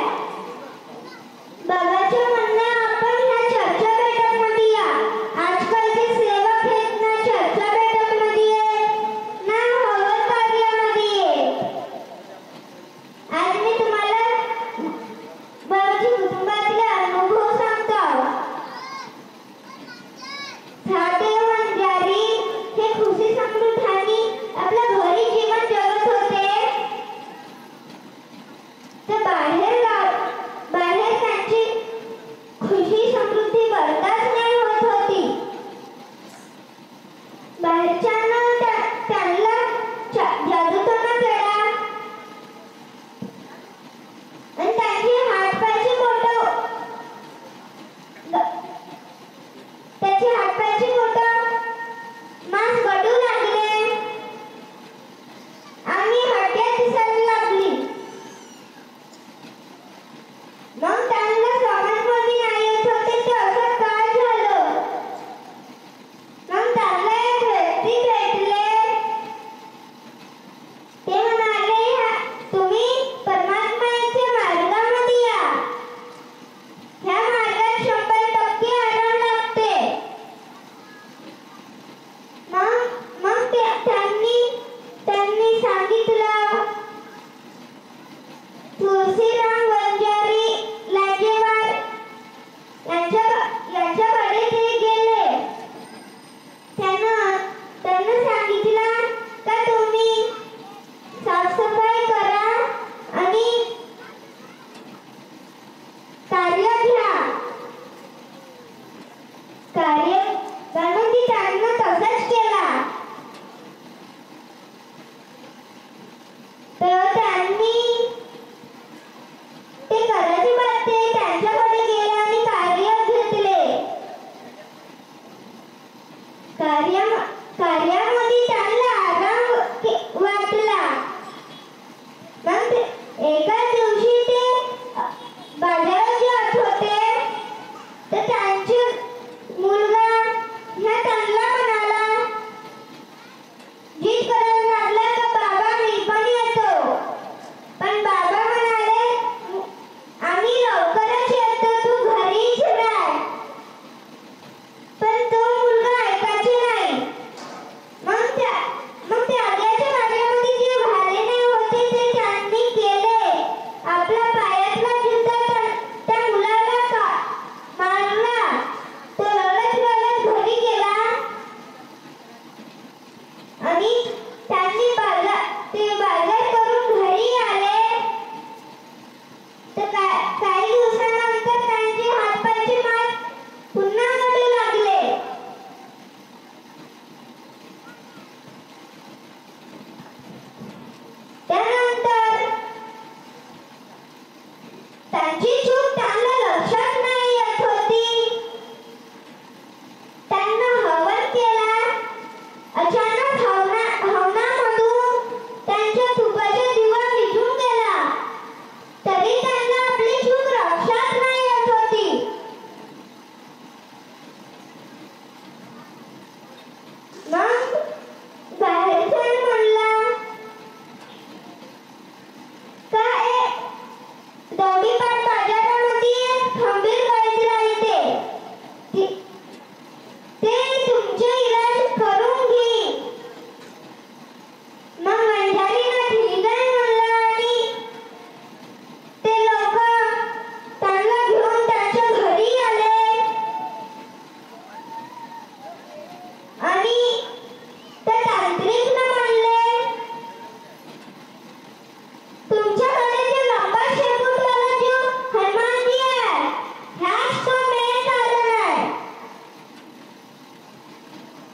बाबाच्या म्हणणं आपण ह्या चर्चा बैठकमध्ये या. आजकालचे सेवक आहेत ना चर्चा बैठकमध्ये ना हवन कार्यामध्ये. आज मी तुम्हाला बाबाच्या कुटुंबातले अनुभव सांगतो. साधे वंजारी हे खुशी समृद्धानी आपल्या घरी जीवन जगत होते, तर बाहेर त्यांची खुशी समृद्धी बरदास्त नाही होत होती. बाहेरच्यांना त्यांना जादूटोणा केला आणि त्यांची हातपायची बोटं मांस गडू लागले आणि हड्ड्या दिसायला लागली. मग त्यांना समजमध्ये नाही येत होते ते असं काय झालं. मग त्यांना एक व्यक्ती भेटले. ते म्हणाले, तुम्ही परमात्म्याच्या मार्गामध्ये या. ह्या मार्गात 100% आराम लागते. मग त्यांनी सांगितलं. तुळशीराम वंजारी लाजेवार यांच्याकडे ते गेले. त्यांना सांगितलं का तुम्ही साफसफाई करा आणि कार्य घ्या. त्यांनी त्यांना तसंच केला. तर त्यांनी ते करायची बात ते त्यांच्याकडे गेले आणि कार्य घेतले. कार्यामध्ये त्यांना आराम वाटला. मग एका दिवशी ते बाजारात जात होते, तर त्यांचे मुलगा ह्या त्यांना म्हणाला, जिद करायला लागला तर बाबा मी पण येतो. पण बाबा म्हणाले, आम्ही लवकरच येतो, तू घरीच राह. पण तो मुलगा ऐकायचे नाही. मग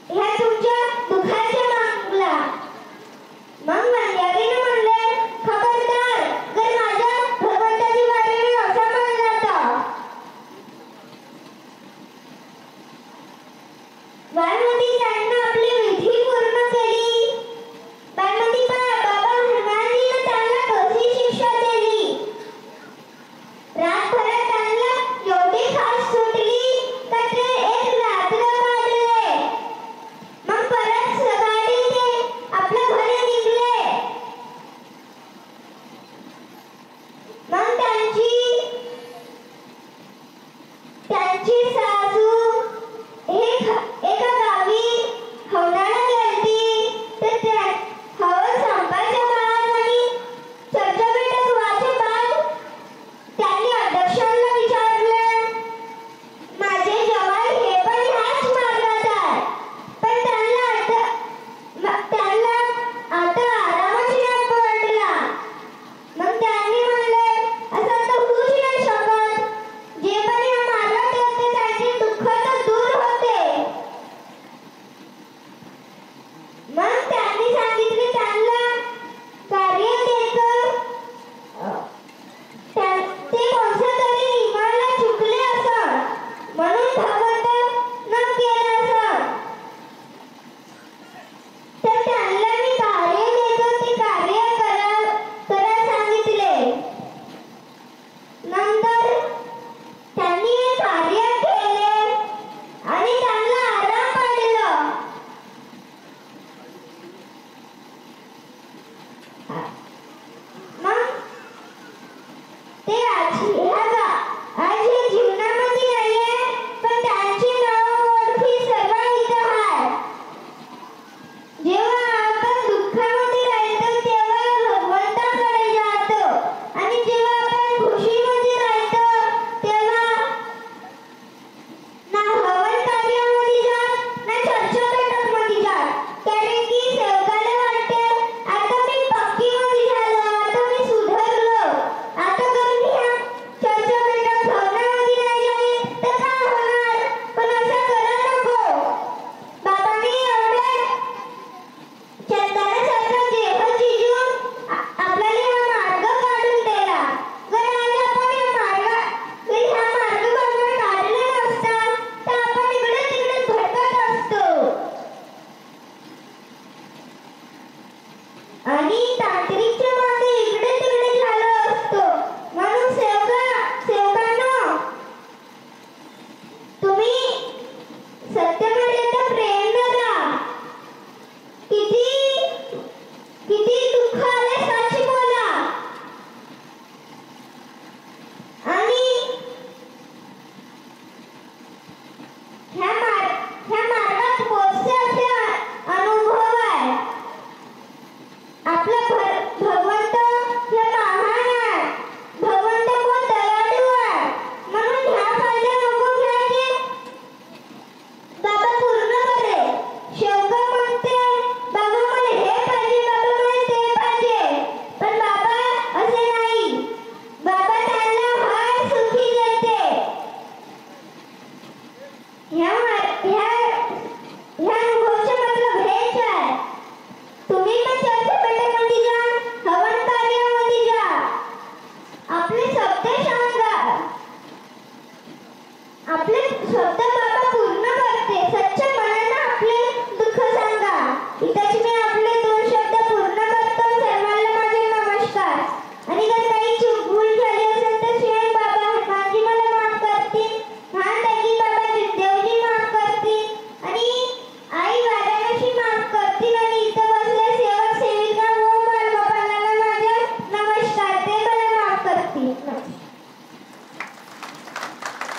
ह्या तुमच्या दुखाच्या मागला. मग मंद्यारीनं म्हणले, खबरदार जर माझ्या भगवंताची वारी असा म्हणला तर. वाल्मिकी त्यांना आपली विधी पूर्ण केली. वाल्मिकी बाबा हनुमानजीनं त्यांना कशी शिक्षा दिली. रातभरात त्यांना एवढी खास सुटली का ते एक रात्र काढले. मग परत सकाळी ते आपल्या घरी निघले. मग त्यांची सासू एका गावी हवनाला गेलती. तर त्या हवन संपायच्या काळात आणि चर्चाबैठक व्हायच्या बाद त्यांनी अध्यक्षांना विचारलं, माझे जवाई हे पण ह्याच मार्गात आहे, पण त्यांना आता आरामच नाही पडला. मग त्यांनी म्हणले, असं तर होऊच नाही शकत. जे पण या मार्गात येते त्यांचे दुःख तर दूर होते. मग त्यांनी सांगितले त्यांना कार्य द्यायचं. ते कोणत्या तरी नियमाला चुकले असं म्हणून भगवंत न केलं असं. तर त्यांना मी कार्य देतो ते कार्य करा सांगितले. नंतर त्यांनी हे कार्य केले आणि त्यांना आराम पडलं. मग ते आज हे जीवनामध्ये नाहीये, पण त्यांची नाव ओळखी सर्व इथं आहे. जेव्हा आपण दुःखामध्ये राहतो तेव्हा भगवंताकडे जातो आणि जेव्हा आपण खुशीमध्ये राहतो तेव्हा ना हवन कार्यामध्ये जात ना चर्चा बैठकमध्ये जात. कारण की सेवकाला वाटते आता मी पक्कीमध्ये झालो, आता मी सुधारलो, आता करून ह्या चर्चा बैठक भवनामध्ये नाही गेली तर काय होणार. पण असं करू नको. बाबांनी एवढे चंदनासारखं देह झिजून आपल्याला हा मार्ग काढून दिला. जर आज आपण ह्या मार्ग काढला नसता तर आपण इकडे तिकडे भटकत असतो आणि तांत्रिकच्या मागे इकडे तिकडे झालो असतो. म्हणून सेवकांनो, तुम्ही सत्यमेवेत प्रेरणा राहा. किती दुःख आले सच बोला. आणि ह्या मार्गात मोठे असे अनुभव आहे. आपला भगवंत हे महान आहे. भगवंत खूप दयाळू आहे. म्हणून ह्या फायदा नको घ्यायचे. बाबा पूर्ण करे. शेवगा म्हणते, बाबा मला हे पाहिजे, बाबा मला ते पाहिजे. पण बाबा असे नाही. बाबा त्यांना हर सुखी देते. ह्या